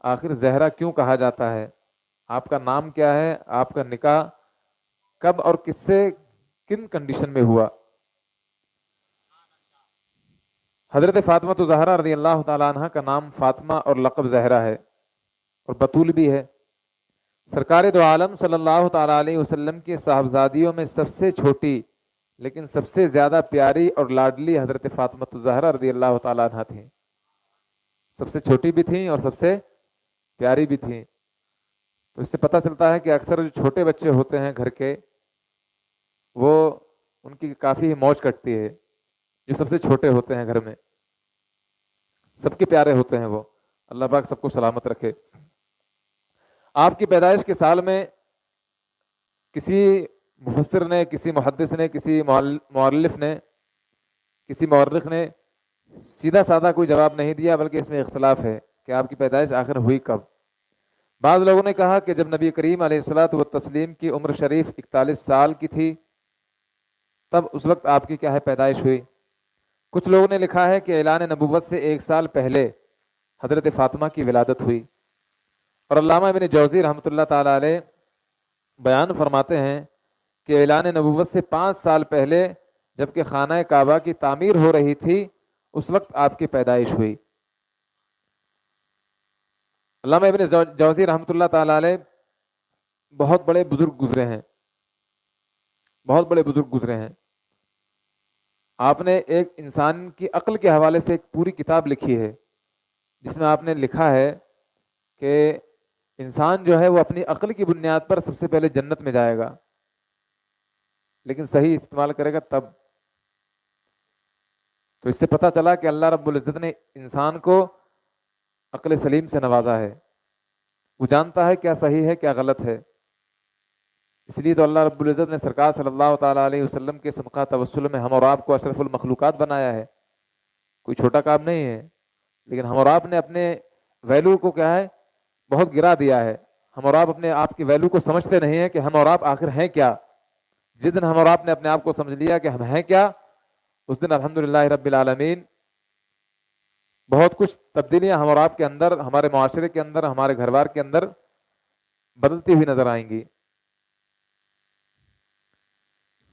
آخر زہرا کیوں کہا جاتا ہے، آپ کا نام کیا ہے، آپ کا نکاح کب اور کس سے کن کنڈیشن میں ہوا. حضرت فاطمہ الزہرا رضی اللہ تعالیٰ عنہ کا نام فاطمہ اور لقب زہرا ہے، اور بطول بھی ہے. سرکار دو عالم صلی اللہ تعالیٰ علیہ وسلم کے صاحبزادیوں میں سب سے چھوٹی لیکن سب سے زیادہ پیاری اور لاڈلی حضرت فاطمہ الزہرا رضی اللہ تعالیٰ عنہ تھیں. سب سے چھوٹی بھی تھیں اور سب سے پیاری بھی تھیں. تو اس سے پتہ چلتا ہے کہ اکثر جو چھوٹے بچے ہوتے ہیں گھر کے، وہ ان کی کافی موج کٹتی ہے. جو سب سے چھوٹے ہوتے ہیں گھر میں، سب کے پیارے ہوتے ہیں وہ. اللہ پاک سب کو سلامت رکھے. آپ کی پیدائش کے سال میں کسی مفسر نے، کسی محدث نے، کسی مؤلف نے، کسی مورخ نے سیدھا سادہ کوئی جواب نہیں دیا، بلکہ اس میں اختلاف ہے کہ آپ کی پیدائش آخر ہوئی کب. بعض لوگوں نے کہا کہ جب نبی کریم علیہ الصلاۃ والتسلیم کی عمر شریف 41 سال کی تھی، تب اس وقت آپ کی کیا ہے پیدائش ہوئی. کچھ لوگوں نے لکھا ہے کہ اعلان نبوت سے 1 سال پہلے حضرت فاطمہ کی ولادت ہوئی. اور علامہ ابن جوزی رحمۃ اللہ تعالیٰ علیہ بیان فرماتے ہیں کہ اعلان نبوت سے 5 سال پہلے جبکہ خانہ کعبہ کی تعمیر ہو رہی تھی، اس وقت آپ کی پیدائش ہوئی. علامہ ابن جوزی رحمۃ اللہ تعالیٰ علیہ بہت بڑے بزرگ گزرے ہیں، بہت بڑے بزرگ گزرے ہیں. آپ نے ایک انسان کی عقل کے حوالے سے ایک پوری کتاب لکھی ہے، جس میں آپ نے لکھا ہے کہ انسان جو ہے وہ اپنی عقل کی بنیاد پر سب سے پہلے جنت میں جائے گا، لیکن صحیح استعمال کرے گا تب. تو اس سے پتہ چلا کہ اللہ رب العزت نے انسان کو عقل سلیم سے نوازا ہے، وہ جانتا ہے کیا صحیح ہے کیا غلط ہے. اس لیے تو اللہ رب العزت نے سرکار صلی اللہ تعالیٰ علیہ وسلم کے صدقہ توسل میں ہم اور آپ کو اشرف المخلوقات بنایا ہے. کوئی چھوٹا کام نہیں ہے، لیکن ہم اور آپ نے اپنے ویلو کو کیا ہے بہت گرا دیا ہے. ہم اور آپ اپنے آپ کی ویلو کو سمجھتے نہیں ہیں کہ ہم اور آپ آخر ہیں کیا. جس دن ہم اور آپ نے اپنے آپ کو سمجھ لیا کہ ہم ہیں کیا، اس دن الحمدللہ رب العالمین بہت کچھ تبدیلیاں ہم اور آپ کے اندر، ہمارے معاشرے کے اندر، ہمارے گھر بار کے اندر بدلتی ہوئی نظر آئیں گی.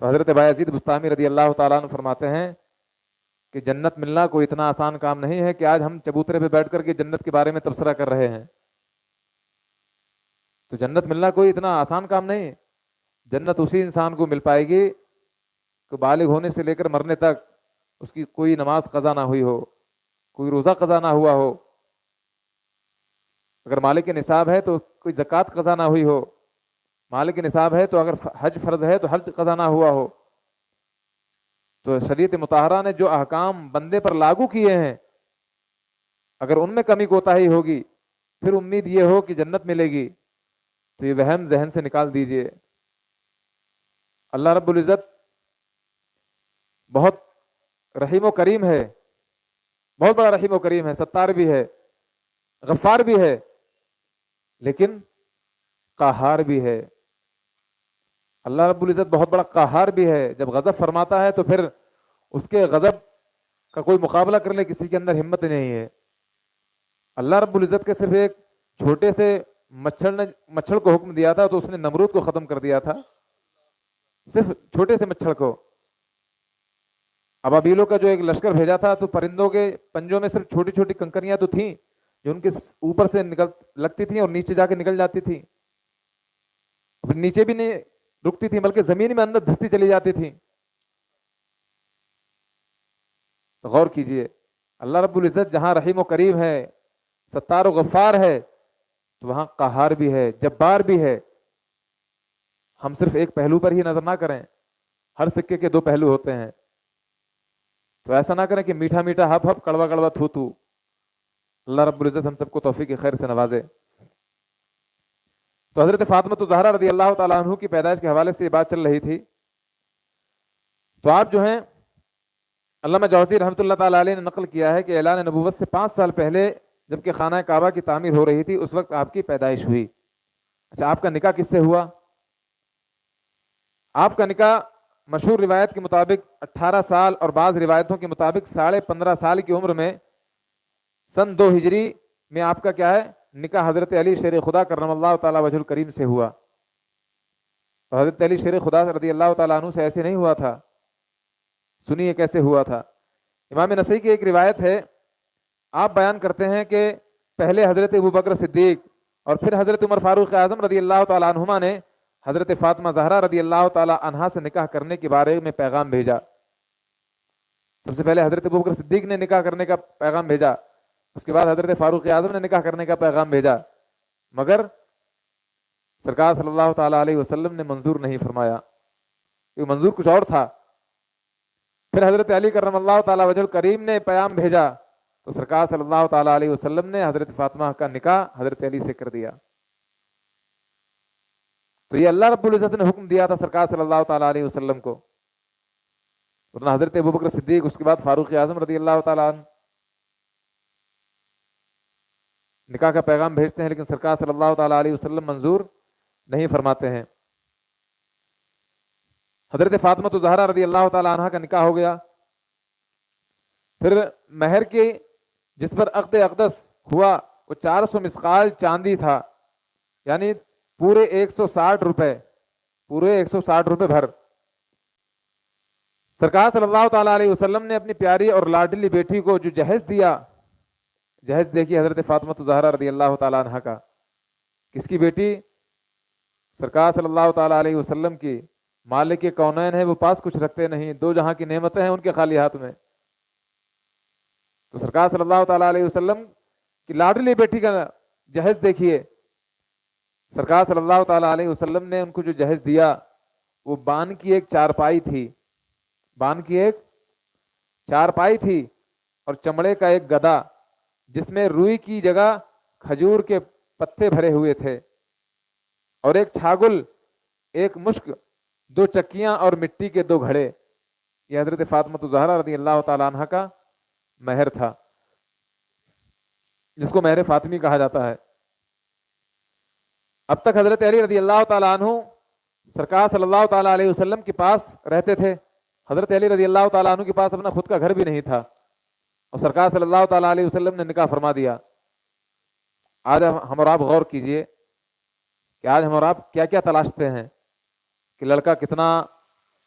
تو حضرت بایزید بستامی رضی اللہ تعالیٰ عنہ فرماتے ہیں کہ جنت ملنا کوئی اتنا آسان کام نہیں ہے کہ آج ہم چبوترے پہ بیٹھ کر کے جنت کے بارے میں تبصرہ کر رہے ہیں. تو جنت ملنا کوئی اتنا آسان کام نہیں ہے. جنت اسی انسان کو مل پائے گی کہ بالغ ہونے سے لے کر مرنے تک اس کی کوئی نماز قضا نہ ہوئی ہو, کوئی روزہ قضا نہ ہوا ہو, اگر مالک نصاب ہے تو کوئی زکوٰۃ قضا نہ ہوئی ہو, مالک نصاب ہے تو اگر حج فرض ہے تو حج قضا نہ ہوا ہو. تو شریعت مطہرہ نے جو احکام بندے پر لاگو کیے ہیں, اگر ان میں کمی کوتاہی ہوگی پھر امید یہ ہو کہ جنت ملے گی, تو یہ وہم ذہن سے نکال دیجئے. اللہ رب العزت بہت رحیم و کریم ہے, بہت بڑا رحیم و کریم ہے, ستار بھی ہے, غفار بھی ہے, لیکن قہار بھی ہے. اللہ رب العزت بہت بڑا قہار بھی ہے. جب غضب فرماتا ہے تو پھر اس کے غضب کا کوئی مقابلہ کرنے کسی کے اندر ہمت نہیں ہے. اللہ رب العزت کے صرف ایک چھوٹے سے مچھر کو حکم دیا تھا تو اس نے نمرود کو ختم کر دیا تھا, صرف چھوٹے سے مچھر کو. ابابیلوں کا جو ایک لشکر بھیجا تھا تو پرندوں کے پنجوں میں صرف چھوٹی چھوٹی کنکریاں تو تھیں جو ان کے اوپر سے لگتی تھیں اور نیچے جا کے نکل جاتی تھیں, نیچے بھی نہیں رکتی تھی بلکہ زمین میں اندر دھستی چلی جاتی تھی. تو غور کیجئے, اللہ رب العزت جہاں رحیم و کریم ہے, ستار و غفار ہے, تو وہاں قہار بھی ہے, جبار بھی ہے. ہم صرف ایک پہلو پر ہی نظر نہ کریں, ہر سکے کے دو پہلو ہوتے ہیں. تو ایسا نہ کریں کہ میٹھا میٹھا ہپ ہپ کڑوا کڑوا تھو تو. اللہ رب العزت ہم سب کو توفیق خیر سے نوازے. تو حضرت فاطمہ زہرا رضی اللہ تعالیٰ عنہ کی پیدائش کے حوالے سے یہ بات چل رہی تھی. تو آپ جو ہیں, علامہ جوزی رحمۃ اللہ تعالیٰ علیہ نے نقل کیا ہے کہ اعلان نبوت سے 5 سال پہلے جبکہ خانہ کعبہ کی تعمیر ہو رہی تھی اس وقت آپ کی پیدائش ہوئی. اچھا, آپ کا نکاح کس سے ہوا؟ آپ کا نکاح مشہور روایت کے مطابق 18 سال اور بعض روایتوں کے مطابق 15.5 سال کی عمر میں سن 2 ہجری میں آپ کا کیا ہے نکاح حضرت علی شیر خدا کرم اللہ تعالی وجہ الکریم سے ہوا. تو حضرت علی شیر خدا رضی اللہ تعالیٰ عنہ سے ایسے نہیں ہوا تھا. سنیے کیسے ہوا تھا. امام نسائی کی ایک روایت ہے, آپ بیان کرتے ہیں کہ پہلے حضرت ابوبکر صدیق اور پھر حضرت عمر فاروق اعظم رضی اللہ تعالیٰ عنہما نے حضرت فاطمہ زہرا رضی اللہ تعالیٰ عنہا سے نکاح کرنے کے بارے میں پیغام بھیجا. سب سے پہلے حضرت ابوبکر صدیق نے نکاح کرنے کا پیغام بھیجا, اس کے بعد حضرت فاروق اعظم نے نکاح کرنے کا پیغام بھیجا, مگر سرکار صلی اللہ تعالیٰ علیہ وسلم نے منظور نہیں فرمایا, کیونکہ منظور کچھ اور تھا. پھر حضرت علی کرم اللہ تعالیٰ وجہ الکریم نے پیغام بھیجا تو سرکار صلی اللہ تعالیٰ علیہ وسلم نے حضرت فاطمہ کا نکاح حضرت علی سے کر دیا. تو یہ اللہ رب العزت نے حکم دیا تھا سرکار صلی اللہ تعالیٰ علیہ وسلم کو, ورنہ حضرت ابوبکر صدیق اس کے بعد فاروق اعظم رضی اللہ تعالیٰ عنہ نکاح کا پیغام بھیجتے ہیں, لیکن سرکار صلی اللہ تعالیٰ علیہ وسلم منظور نہیں فرماتے ہیں. حضرت فاطمہ زہرا رضی اللہ تعالیٰ عنہ کا نکاح ہو گیا. پھر مہر کی جس پر عقد اقدس ہوا وہ 400 مسقال چاندی تھا, یعنی پورے 160 روپے, پورے 160 روپے بھر. سرکار صلی اللہ تعالیٰ علیہ وسلم نے اپنی پیاری اور لاڈلی بیٹی کو جو جہیز دیا, جہیز دیکھی حضرت فاطمہ زہرا رضی اللہ تعالیٰ عنہ کا, کس کی بیٹی؟ سرکار صلی اللہ تعالیٰ علیہ وسلم کی. مالک کے کونین ہے, وہ پاس کچھ رکھتے نہیں, 2 جہاں کی نعمتیں ہیں ان کے خالی ہاتھ میں. تو سرکار صلی اللہ تعالیٰ علیہ وسلم کی لاڈلی بیٹی کا جہیز دیکھیے. سرکار صلی اللہ تعالیٰ علیہ وسلم نے ان کو جو جہیز دیا وہ بان کی ایک چارپائی تھی, بان کی ایک چارپائی تھی اور چمڑے کا ایک گدا جس میں روئی کی جگہ کھجور کے پتے بھرے ہوئے تھے, اور ایک چھاگل, ایک مشک, 2 چکیاں اور مٹی کے 2 گھڑے. یہ حضرت فاطمہ زہرا رضی اللہ تعالیٰ عنہ کا مہر تھا, جس کو مہر فاطمی کہا جاتا ہے. اب تک حضرت علی رضی اللہ تعالیٰ عنہ سرکار صلی اللہ تعالیٰ علیہ وسلم کے پاس رہتے تھے. حضرت علی رضی اللہ تعالیٰ عنہ کے پاس اپنا خود کا گھر بھی نہیں تھا, اور سرکار صلی اللہ تعالیٰ علیہ وسلم نے نکاح فرما دیا. آج ہم اور آپ غور کیجئے کہ آج ہم اور آپ کیا کیا تلاشتے ہیں کہ لڑکا کتنا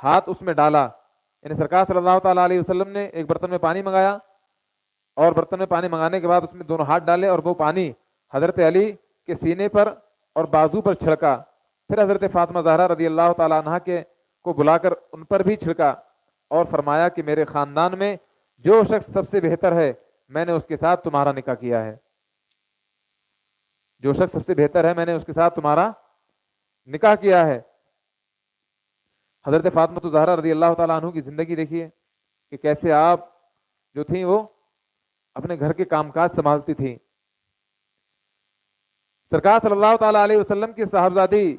ہاتھ اس میں ڈالا، یعنی سرکار صلی اللہ تعالیٰ علیہ وسلم نے ایک برتن میں پانی منگایا، اور برتن میں پانی منگانے کے بعد اس میں دونوں ہاتھ ڈالے اور وہ پانی حضرت علی کے سینے پر اور بازو پر چھڑکا، پھر حضرت فاطمہ زہرا رضی اللہ تعالیٰ عنہ کے کو بلا کر ان پر بھی چھڑکا، اور فرمایا کہ میرے خاندان میں جو شخص سب سے بہتر ہے میں نے اس کے ساتھ تمہارا نکاح کیا ہے، جو شخص سب سے بہتر ہے میں نے اس کے ساتھ تمہارا نکاح کیا ہے۔ حضرت فاطمہ زہرا رضی اللہ تعالیٰ عنہ کی زندگی دیکھیے کہ کیسے آپ جو تھیں وہ اپنے گھر کے کام کاج سنبھالتی تھیں۔ سرکار صلی اللہ تعالیٰ علیہ وسلم کی صاحبزادی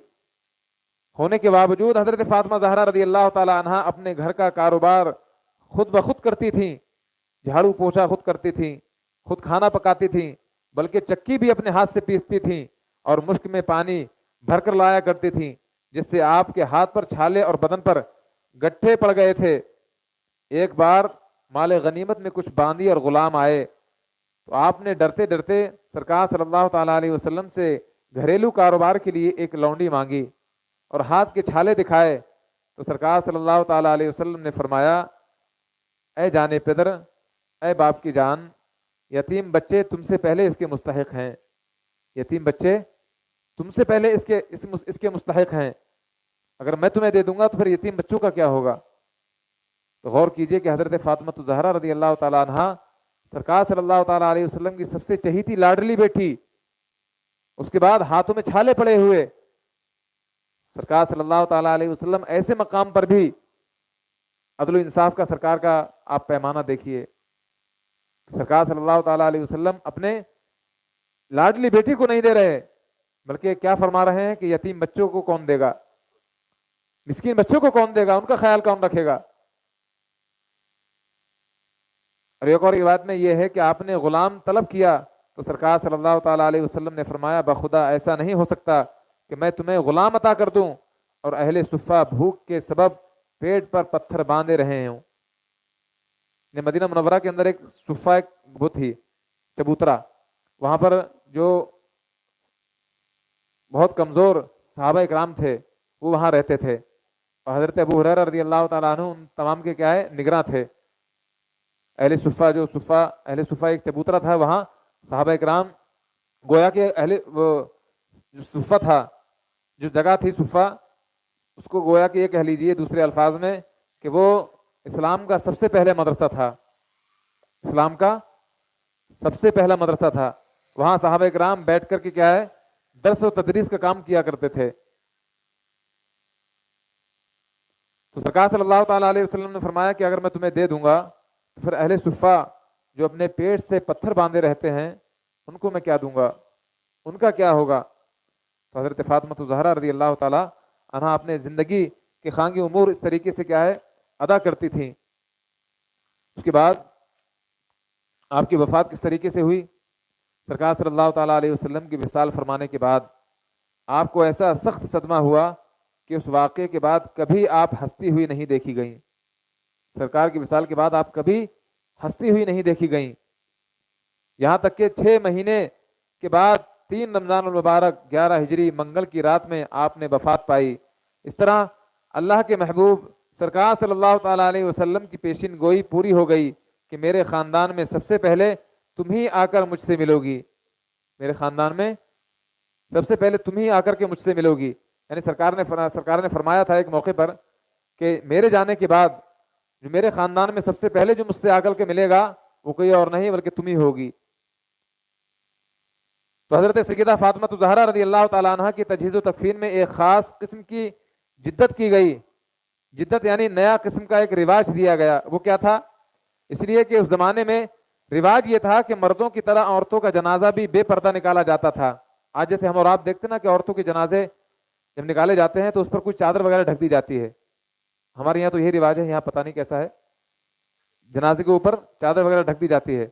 ہونے کے باوجود حضرت فاطمہ زہرا رضی اللہ تعالیٰ عنہ اپنے گھر کا کاروبار خود بخود کرتی تھیں، جھاڑو پوچھا خود کرتی تھیں، خود کھانا پکاتی تھیں، بلکہ چکی بھی اپنے ہاتھ سے پیستی تھیں اور مشک میں پانی بھر کر لایا کرتی تھیں، جس سے آپ کے ہاتھ پر چھالے اور بدن پر گٹھے پڑ گئے تھے۔ ایک بار مال غنیمت میں کچھ باندی اور غلام آئے تو آپ نے ڈرتے ڈرتے سرکار صلی اللہ تعالیٰ علیہ وسلم سے گھریلو کاروبار کے لیے ایک لونڈی مانگی اور ہاتھ کے چھالے دکھائے تو سرکار صلی اللہ تعالیٰ علیہ وسلم نے فرمایا، اے جان پدر، اے باپ کی جان، یتیم بچے تم سے پہلے اس کے مستحق ہیں، یتیم بچے تم سے پہلے اس کے مستحق ہیں، اگر میں تمہیں دے دوں گا تو پھر یتیم بچوں کا کیا ہوگا؟ تو غور کیجئے کہ حضرت فاطمہ زہرا رضی اللہ تعالیٰ عنہ سرکار صلی اللہ تعالیٰ علیہ وسلم کی سب سے چہیتی لاڈلی بیٹی، اس کے بعد ہاتھوں میں چھالے پڑے ہوئے سرکار صلی اللہ تعالیٰ علیہ وسلم ایسے مقام پر بھی عدل و انصاف کا سرکار کا آپ پیمانہ دیکھیے، سرکار صلی اللہ تعالیٰ علیہ وسلم اپنے لاڈلی بیٹی کو نہیں دے رہے بلکہ کیا فرما رہے ہیں کہ یتیم بچوں کو کون دے گا، مسکین بچوں کو کون دے گا، ان کا خیال کون رکھے گا۔ اور ایک اور روایت میں یہ ہے کہ آپ نے غلام طلب کیا تو سرکار صلی اللہ تعالیٰ علیہ وسلم نے فرمایا، بخدا ایسا نہیں ہو سکتا کہ میں تمہیں غلام عطا کر دوں اور اہل صفہ بھوک کے سبب پیٹ پر پتھر باندھے رہے ہوں۔ مدینہ منورہ کے اندر ایک صفہ ایک وہ تھی چبوترا، وہاں پر جو بہت کمزور صحابہ اکرام تھے وہ وہاں رہتے تھے، اور حضرت ابو ہریرہ رضی اللہ تعالیٰ عنہ ان تمام کے کیا ہے نگراں تھے۔ اہل صفہ ایک چبوترا تھا، وہاں صحابہ اکرام گویا کہ جو صفہ تھا، جو جگہ تھی صفہ، اس کو گویا کہ یہ کہہ لیجئے دوسرے الفاظ میں کہ وہ اسلام کا سب سے پہلے مدرسہ تھا، اسلام کا سب سے پہلا مدرسہ تھا۔ وہاں صحابہ اکرام بیٹھ کر کے کیا ہے درس و تدریس کا کام کیا کرتے تھے۔ تو سرکار صلی اللہ تعالیٰ علیہ وسلم نے فرمایا کہ اگر میں تمہیں دے دوں گا تو پھر اہل صفہ جو اپنے پیٹ سے پتھر باندھے رہتے ہیں ان کو میں کیا دوں گا، ان کا کیا ہوگا؟ تو حضرت فاطمہ زہرا رضی اللہ تعالیٰ عنہ اپنے زندگی کے خانگی امور اس طریقے سے کیا ہے ادا کرتی تھیں۔ اس کے بعد آپ کی وفات کس طریقے سے ہوئی؟ سرکار صلی اللہ تعالیٰ علیہ وسلم کی وصال فرمانے کے بعد آپ کو ایسا سخت صدمہ ہوا کہ اس واقعے کے بعد کبھی آپ ہنستی ہوئی نہیں دیکھی گئیں، سرکار کی وصال کے بعد آپ کبھی ہنستی ہوئی نہیں دیکھی گئیں، یہاں تک کہ 6 مہینے کے بعد 3 رمضان المبارک 11 ہجری منگل کی رات میں آپ نے وفات پائی۔ اس طرح اللہ کے محبوب سرکار صلی اللہ تعالیٰ علیہ وسلم کی پیشین گوئی پوری ہو گئی کہ میرے خاندان میں سب سے پہلے تم ہی آ کر مجھ سے ملو گی، میرے خاندان میں سب سے پہلے تم ہی آ کر کے مجھ سے ملو گی، یعنی سرکار نے فرمایا تھا ایک موقع پر کہ میرے جانے کے بعد جو میرے خاندان میں سب سے پہلے جو مجھ سے آ کر کے ملے گا وہ کوئی اور نہیں بلکہ تم ہی ہوگی۔ تو حضرت سیدہ فاطمہ زہرا رضی اللہ تعالیٰ عنہ کی تجہیز و تکفین میں ایک خاص قسم کی جدت کی گئی، جدت یعنی نیا قسم کا ایک رواج دیا گیا۔ وہ کیا تھا؟ اس لیے کہ اس زمانے میں رواج یہ تھا کہ مردوں کی طرح عورتوں کا جنازہ بھی بے پردہ نکالا جاتا تھا۔ آج جیسے ہم اور آپ دیکھتے نا کہ عورتوں کے جنازے جب نکالے جاتے ہیں تو اس پر کچھ چادر وغیرہ ڈھک دی جاتی ہے، ہمارے یہاں تو یہ رواج ہے، یہاں پتہ نہیں کیسا ہے، جنازے کے اوپر چادر وغیرہ ڈھک دی جاتی ہے۔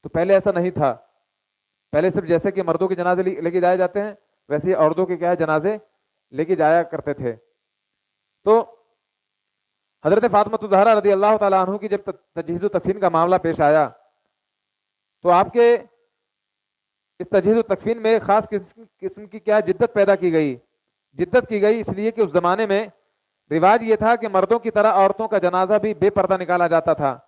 تو پہلے ایسا نہیں تھا، پہلے صرف جیسے کہ مردوں کے جنازے لے کے جائے جاتے ہیں ویسے ہی عورتوں کے کیا ہے جنازے لے کے جایا کرتے تھے۔ تو حضرت فاطمہ زہرا رضی اللہ تعالیٰ عنہ کی جب تجہیز و تکفین کا معاملہ پیش آیا تو آپ کے اس تجہیز و تکفین میں خاص قسم کی کیا جدت پیدا کی گئی، جدت کی گئی اس لیے کہ اس زمانے میں رواج یہ تھا کہ مردوں کی طرح عورتوں کا جنازہ بھی بے پردہ نکالا جاتا تھا،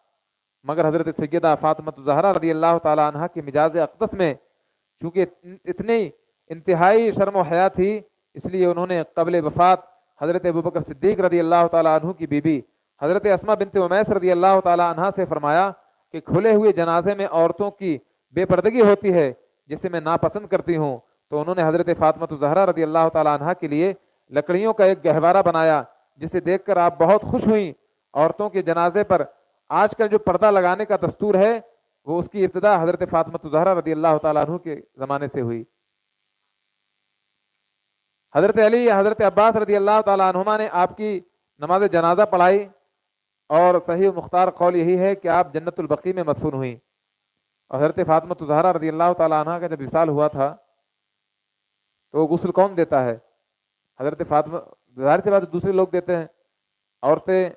مگر حضرت سیدہ فاطمہ الزہرا رضی اللہ تعالی عنہا کی مزاج اقدس میں چونکہ اتنی انتہائی شرم و حیا تھی، اس لیے انہوں نے قبل وفات حضرت ابوبکر صدیق رضی اللہ تعالیٰ عنہ کی بیوی حضرت اسماء بنت امیس رضی اللہ تعالیٰ عنہ سے فرمایا کہ کھلے ہوئے جنازے میں عورتوں کی بے پردگی ہوتی ہے جسے میں ناپسند کرتی ہوں، تو انہوں نے حضرت فاطمہ الزہرا رضی اللہ تعالیٰ عنہ کے لیے لکڑیوں کا ایک گہوارہ بنایا، جسے دیکھ کر آپ بہت خوش ہوئیں۔ عورتوں کے جنازے پر آج کل جو پردہ لگانے کا دستور ہے، وہ اس کی ابتدا حضرت فاطمہ الزہرا رضی اللہ تعالیٰ عنہ کے زمانے سے ہوئی۔ حضرت علی یا حضرت عباس رضی اللہ تعالیٰ عنہما نے آپ کی نماز جنازہ پڑھائی، اور صحیح و مختار قول یہی ہے کہ آپ جنت البقیع میں مدفون ہوئیں۔ اور حضرت فاطمہ الزہرا رضی اللہ تعالیٰ عنہ کا جب وصال ہوا تھا تو وہ غسل کون دیتا ہے؟ حضرت فاطمہ، ظاہر سی بات دوسرے لوگ دیتے ہیں، عورتیں،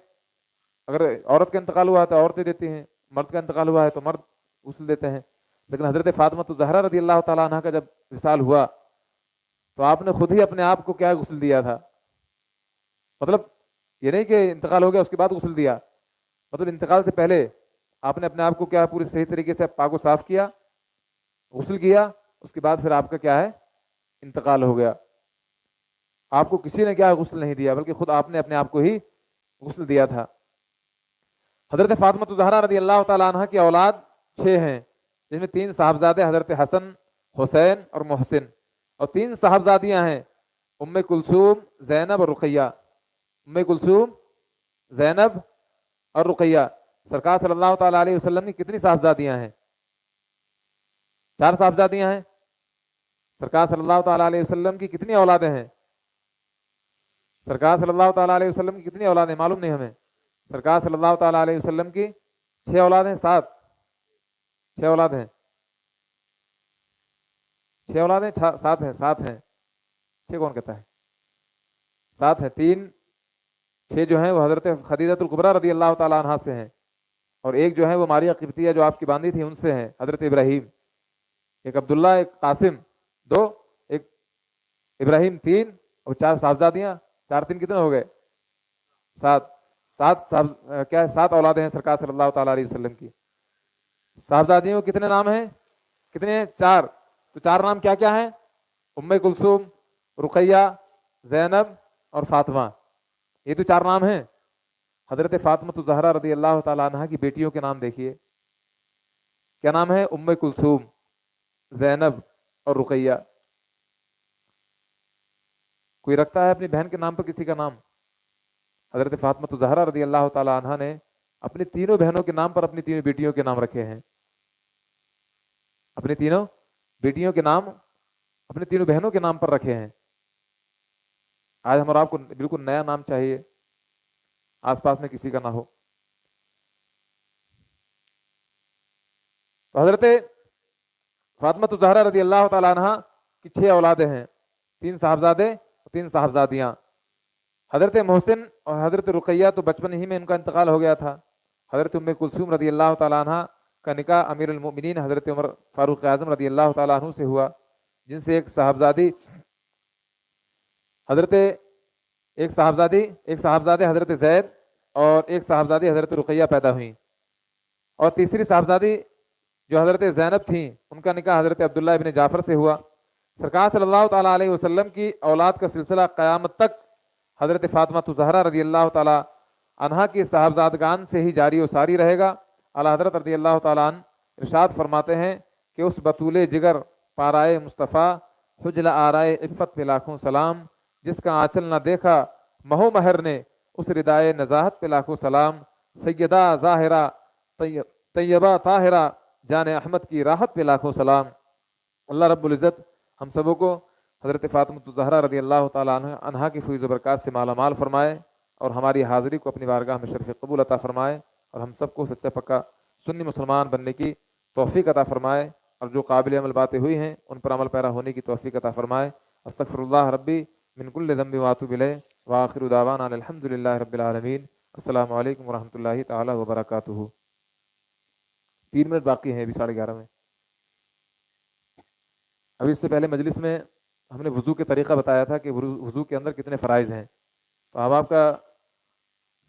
اگر عورت کا انتقال ہوا ہے تو عورتیں دیتی ہیں، مرد کا انتقال ہوا ہے تو مرد غسل دیتے ہیں، لیکن حضرت فاطمہ الزہرا رضی اللہ تعالیٰ عنہ کا جب وصال ہوا تو آپ نے خود ہی اپنے آپ کو کیا غسل دیا تھا؟ مطلب یہ نہیں کہ انتقال ہو گیا اس کے بعد غسل دیا، مطلب انتقال سے پہلے آپ نے اپنے آپ کو کیا پوری صحیح طریقے سے پاک و صاف کیا، غسل کیا، اس کے بعد پھر آپ کا کیا ہے؟ انتقال ہو گیا۔ آپ کو کسی نے کیا غسل نہیں دیا، بلکہ خود آپ نے اپنے آپ کو ہی غسل دیا تھا۔ حضرت فاطمہ الزہرا رضی اللہ تعالیٰ عنہ کی اولاد 6 ہیں، جن میں 3 صاحبزادے حضرت حسن، حسین اور محسن، اور 3 صاحبزادیاں ہیں، ام کلثوم، زینب اور رقیہ۔ ام کلثوم، زینب اور رقیہ۔ سرکار صلی اللہ تعالیٰ علیہ وسلم کی کتنی صاحبزادیاں ہیں؟ 4 صاحبزادیاں ہیں۔ سرکار صلی اللہ تعالیٰ علیہ وسلم کی کتنی اولادیں ہیں؟ سرکار صلی اللہ تعالیٰ علیہ وسلم کی کتنی اولادیں معلوم نہیں ہمیں؟ سرکار صلی اللہ تعالیٰ علیہ وسلم کی 6 اولاد ہیں، 7 6 اولاد ہیں، 6 اولاد ہیں، 7 ہیں، 7 ہیں، 6 کون کہتا ہے؟ 7 ہیں، 3 6 جو ہیں وہ حضرت خدیجہ الکبریٰ رضی اللہ تعالیٰ عنہا سے ہیں، اور ایک جو ہے وہ ماریہ قبطیہ جو آپ کی باندھی تھی ان سے ہیں، حضرت ابراہیم۔ ایک عبداللہ، ایک قاسم 2، ایک ابراہیم 3، اور 4 صاحبزادیاں، 4 3 کتنے ہو گئے؟ 7 کیا ہے؟ 7 اولادیں ہیں سرکار صلی اللہ تعالیٰ علیہ وسلم کی۔ صاحبزادیوں کے کتنے نام ہیں؟ کتنے ہیں؟ 4۔ تو 4 نام کیا کیا ہیں؟ ام کلثوم، رقیہ، زینب اور فاطمہ، یہ تو 4 نام ہیں۔ حضرت فاطمہ الزہرا رضی اللہ تعالیٰ عنہ کی بیٹیوں کے نام دیکھیے، کیا نام ہے؟ ام کلثوم، زینب اور رقیہ۔ کوئی رکھتا ہے اپنی بہن کے نام پر کسی کا نام؟ حضرت فاطمہ الزہرا رضی اللہ تعالیٰ عنہ نے اپنی تینوں بہنوں کے نام پر اپنی تینوں بیٹیوں کے نام رکھے ہیں، اپنی تینوں بیٹیوں کے نام اپنی تینوں بہنوں کے نام پر رکھے ہیں۔ آج ہم اور آپ کو بالکل نیا نام چاہیے، آس پاس میں کسی کا نہ ہو۔ تو حضرت فاطمہ الزہرا رضی اللہ تعالیٰ عنہ کی 6 اولادیں ہیں، 3 صاحبزادے اور 3 صاحبزادیاں۔ حضرت محسن اور حضرت رقیہ تو بچپن ہی میں ان کا انتقال ہو گیا تھا۔ حضرت ام کلثوم رضی اللہ تعالیٰ عنہ کا نکاح امیر المؤمنین حضرت عمر فاروق اعظم رضی اللہ تعالیٰ عنہ سے ہوا، جن سے ایک صاحبزادے حضرت زید اور ایک صاحبزادی حضرت رقیہ پیدا ہوئیں، اور تیسری صاحبزادی جو حضرت زینب تھیں ان کا نکاح حضرت عبداللہ ابن جعفر سے ہوا۔ سرکار صلی اللہ تعالیٰ علیہ وسلم کی اولاد کا سلسلہ قیامت تک حضرت فاطمہ الزہرا رضی اللہ تعالیٰ عنہا کی صاحبزادگان سے ہی جاری و ساری رہے گا۔ اعلیٰ حضرت رضی اللہ تعالیٰ عنہ ارشاد فرماتے ہیں کہ اس بطول جگر پارائے مصطفیٰ حجل آرائے عفت پہ لاکھوں سلام، جس کا آنچل نہ دیکھا مہو مہر نے اس ردائے نزاہت پہ لاکھوں سلام، سیدہ ظاہرہ طیبہ طاہرہ جان احمد کی راحت پہ لاکھوں سلام۔ اللہ رب العزت ہم سبوں کو حضرت فاطمہ الزہرا رضی اللہ تعالیٰ عنہا کی فیض و برکات سے مالا مال فرمائے، اور ہماری حاضری کو اپنی بارگاہ میں شرف قبول عطا فرمائے، اور ہم سب کو سچا پکا سنی مسلمان بننے کی توفیق عطا فرمائے، اور جو قابل عمل باتیں ہوئی ہیں ان پر عمل پیرا ہونے کی توفیق عطا فرمائے۔ استغفر اللہ ربی من کل ذنب واتوب الیہ، وآخر دعوانا الحمد للہ رب العالمین۔ السلام علیکم ورحمۃ اللہ تعالی وبرکاتہ۔ 3 منٹ باقی ہیں ابھی 11:30 میں۔ ابھی اس سے پہلے مجلس میں ہم نے وضو کے طریقہ بتایا تھا کہ وضو کے اندر کتنے فرائض ہیں، تو اب آپ کا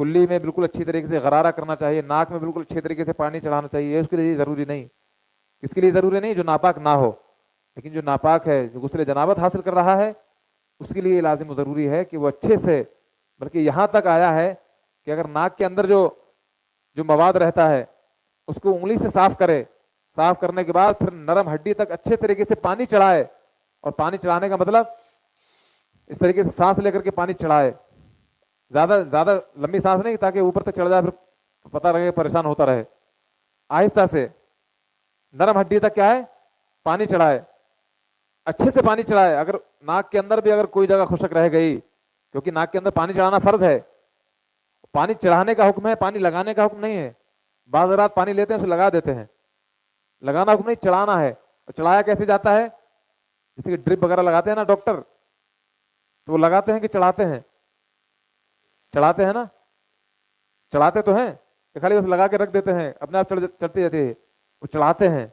کلی میں بالکل اچھی طریقے سے غرارہ کرنا چاہیے، ناک میں بالکل اچھی طریقے سے پانی چڑھانا چاہیے، یہ اس کے لیے ضروری نہیں. اس کے لیے ضروری نہیں جو ناپاک نہ ہو، لیکن جو ناپاک ہے، جو غسل جنابت حاصل کر رہا ہے، اس کے لیے لازم و ضروری ہے کہ وہ اچھے سے، بلکہ یہاں تک آیا ہے کہ اگر ناک کے اندر جو مواد رہتا ہے اس کو انگلی سے صاف کرے، صاف کرنے کے بعد پھر نرم ہڈی تک اچھے طریقے سے پانی چڑھائے. اور پانی چڑھانے کا مطلب اس طریقے سے سانس لے کر کے پانی چڑھائے، زیادہ زیادہ لمبی سانس نہیں تاکہ اوپر تک چڑھ جائے پھر پتہ لگے پریشان ہوتا رہے. آہستہ سے نرم ہڈی تک کیا ہے پانی چڑھائے، اچھے سے پانی چڑھائے. اگر ناک کے اندر بھی اگر کوئی جگہ خشک رہ گئی، کیونکہ ناک کے اندر پانی چڑھانا فرض ہے، پانی چڑھانے کا حکم ہے، پانی لگانے کا حکم نہیں ہے. بعض رات پانی لیتے ہیں اسے لگا دیتے ہیں، لگانا حکم نہیں، چڑھانا ہے. اور چڑھایا کیسے جاتا ہے؟ جیسے کہ ڈرپ وغیرہ لگاتے ہیں نا ڈاکٹر، تو وہ لگاتے ہیں کہ چڑھاتے ہیں؟ چڑھاتے ہیں نا، چڑھاتے تو ہیں کہ خالی بس لگا کے رکھ دیتے ہیں اپنے آپ چڑھتی جاتی ہے؟ وہ چڑھاتے ہیں.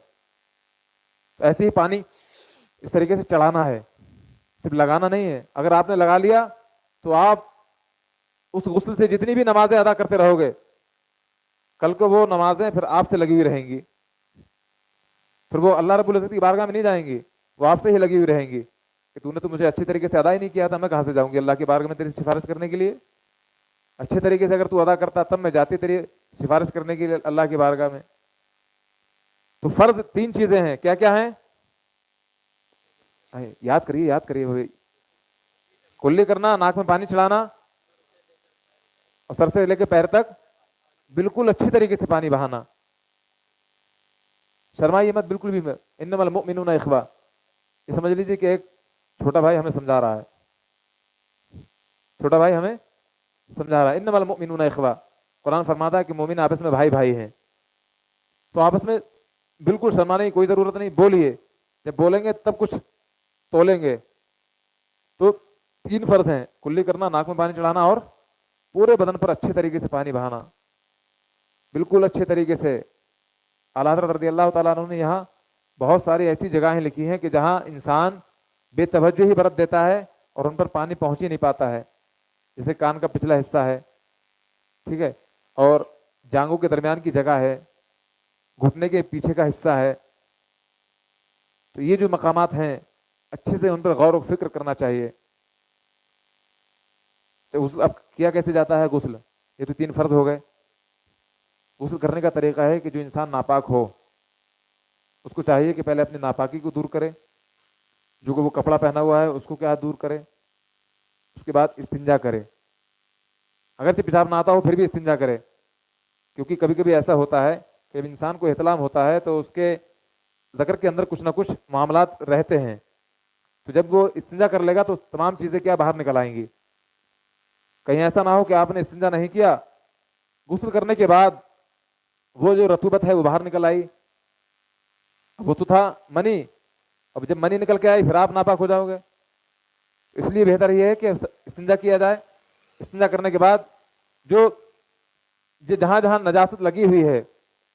ایسے ہی پانی اس طریقے سے چڑھانا ہے، صرف لگانا نہیں ہے. اگر آپ نے لگا لیا تو آپ اس غسل سے جتنی بھی نمازیں ادا کرتے رہو گے، کل کو وہ نمازیں پھر آپ سے لگی ہوئی رہیں گی، پھر وہ اللہ رب العزت کی بارگاہ میں نہیں جائیں گی، وہ آپ سے ہی لگی ہوئی رہیں گی کہ تو نے تو مجھے اچھی طریقے سے ادا ہی نہیں کیا تھا، میں کہاں سے جاؤں گی اللہ کی بارگاہ میں تیری سفارش کرنے کے لیے؟ اچھے طریقے سے اگر تو ادا کرتا تب میں جاتی تیری سفارش کرنے کے لیے اللہ کی بارگاہ میں. تو فرض 3 چیزیں ہیں، کیا کیا ہیں؟ یاد کریے یاد کریے بھائی. کلی کرنا، ناک میں پانی چڑھانا، اور سر سے لے کے پیر تک بالکل اچھی طریقے سے پانی بہانا. شرمائیے مت بالکل بھی. انما المؤمنون اخوہ، یہ سمجھ لیجیے کہ ایک چھوٹا بھائی ہمیں سمجھا رہا ہے، چھوٹا بھائی ہمیں سمجھا رہا ہے. انما المؤمنون اخوہ، قرآن فرماتا ہے کہ مومن آپس میں بھائی بھائی ہیں. تو آپس میں بالکل شرمانے کی کوئی ضرورت نہیں، بولیے. جب بولیں گے تب کچھ تولیں گے. تو 3 فرض ہیں، کلی کرنا، ناک میں پانی چڑھانا، اور پورے بدن پر اچھے طریقے سے پانی بہانا، بالکل اچھے طریقے سے. اعلیٰ حضرت رضی اللہ تعالیٰ عنہ نے یہاں بہت ساری ایسی جگہیں لکھی ہیں کہ جہاں انسان بے توجہ ہی برت دیتا ہے اور ان پر پانی پہنچ ہی نہیں پاتا ہے. جیسے کان کا پچھلا حصہ ہے، ٹھیک ہے، اور جانگوں کے درمیان کی جگہ ہے، گھٹنے کے پیچھے کا حصہ ہے. تو یہ جو مقامات ہیں اچھے سے ان پر غور و فکر کرنا چاہیے. اب کیا کیسے جاتا ہے غسل؟ یہ تو 3 فرض ہو گئے. غسل کرنے کا طریقہ ہے کہ جو انسان ناپاک ہو اس کو چاہیے کہ پہلے اپنی ناپاکی کو دور کرے، جو کہ وہ کپڑا پہنا ہوا ہے اس کو کیا دور کرے، اس کے بعد استنجا کرے. اگرچہ پیشاب نہ آتا ہو پھر بھی استنجا کرے، کیونکہ کبھی کبھی ایسا ہوتا ہے کہ جب انسان کو احتلام ہوتا ہے تو اس کے ذکر کے اندر کچھ نہ کچھ معاملات رہتے ہیں. تو جب وہ استنجا کر لے گا تو تمام چیزیں کیا باہر نکل آئیں گی. کہیں ایسا نہ ہو کہ آپ نے استنجا نہیں کیا، غسل کرنے کے بعد وہ جو رطوبت ہے وہ باہر نکل آئی، وہ تو تھا منی، اب جب منی نکل کے آئی پھر آپ ناپاک ہو جاؤ گے. اس لیے بہتر یہ ہے کہ استنجا کیا جائے. استنجا کرنے کے بعد جو جہاں جہاں نجاست لگی ہوئی ہے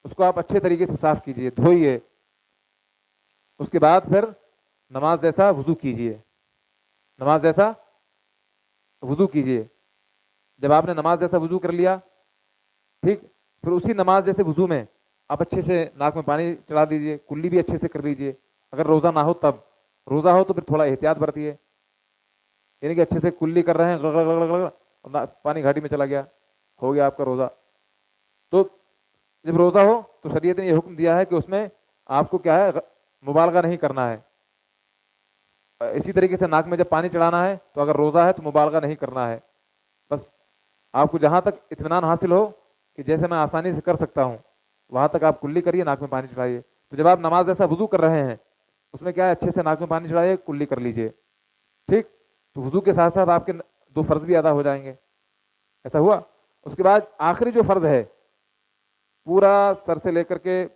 اس کو آپ اچھے طریقے سے صاف کیجئے، دھوئیے. اس کے بعد پھر نماز جیسا وضو کیجئے، نماز جیسا وضو کیجئے. جب آپ نے نماز جیسا وضو کر لیا، ٹھیک، پھر اسی نماز جیسے وضو میں آپ اچھے سے ناک میں پانی چڑھا دیجئے، کلی بھی اچھے سے کر لیجئے. اگر روزہ نہ ہو تب، روزہ ہو تو پھر تھوڑا احتیاط برتیے، یعنی کہ اچھے سے کلی کر رہے ہیں، پانی گھاٹی میں چلا گیا، ہو گیا آپ کا روزہ. تو جب روزہ ہو تو شریعت نے یہ حکم دیا ہے کہ اس میں آپ کو کیا ہے، مبالغہ نہیں کرنا ہے. اسی طریقے سے ناک میں جب پانی چڑھانا ہے تو اگر روزہ ہے تو مبالغہ نہیں کرنا ہے. بس آپ کو جہاں تک اطمینان حاصل ہو کہ جیسے میں آسانی سے کر سکتا ہوں وہاں تک آپ کلی کریے، ناک میں پانی چڑھائیے. تو جب آپ نماز جیسا وضو کر رہے ہیں اس میں کیا ہے، اچھے سے ناک میں پانی چڑھائیے، کلی کر لیجئے، ٹھیک. تو وضو کے ساتھ ساتھ آپ کے 2 فرض بھی ادا ہو جائیں گے. ایسا ہوا. اس کے بعد آخری جو فرض ہے، پورا سر سے لے کر کے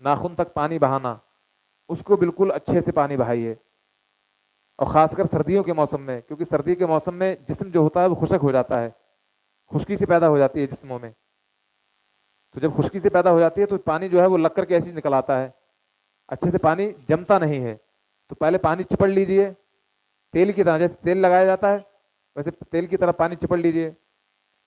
ناخن تک پانی بہانا، اس کو بالکل اچھے سے پانی بہائیے. اور خاص کر سردیوں کے موسم میں، کیونکہ سردی کے موسم میں جسم جو ہوتا ہے وہ خشک ہو جاتا ہے، خشکی سے پیدا ہو جاتی ہے جسموں میں. تو جب خشکی سے پیدا ہو جاتی ہے تو پانی جو ہے وہ لگ کر کے ایسے نکل آتا ہے، اچھے سے پانی جمتا نہیں ہے. تو پہلے پانی چپڑ لیجئے، تیل کی طرح، جیسے تیل لگایا جاتا ہے ویسے تیل کی طرح پانی چپڑ لیجئے.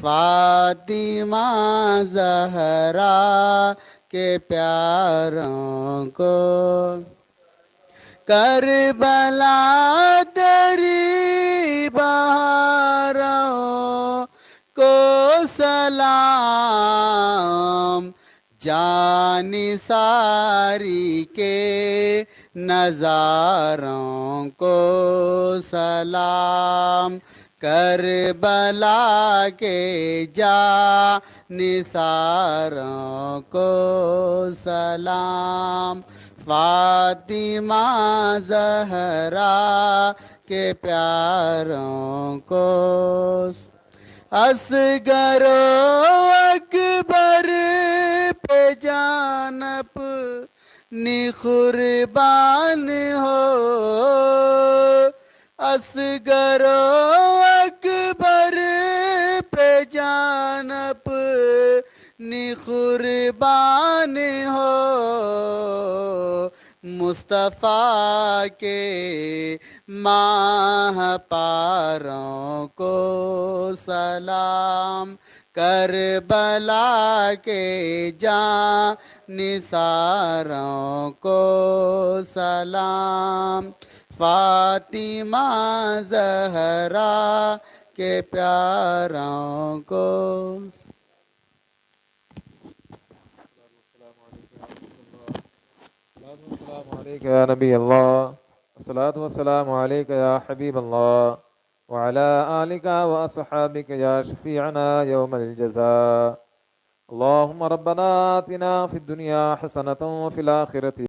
فاطمہ زہرا کے پیاروں کو، کربلا تیری بہاروں کو سلام، جان ساری کے نظاروں کو سلام، کربلا کے جانثاروں کو سلام، فاطمہ زہرا کے پیاروں کو، اصغر و اکبر پہ جانب نی قربان ہو، اصغر و اکبر پہ جانب نی قربان ہو، مصطفیٰ کے ماہ پاروں کو سلام، کربلا کے جانثاروں کو سلام، فاطمہ زہرا کے پیاروں کو۔ السلام علیکم یا نبی اللہ، الصلاۃ والسلام علیک یا حبیب اللہ، وعلی آلک واصحابک یا شفیعنا یوم الجزاء، اللہم ربنا آتنا فی الدنیا حسنة وفی الآخرة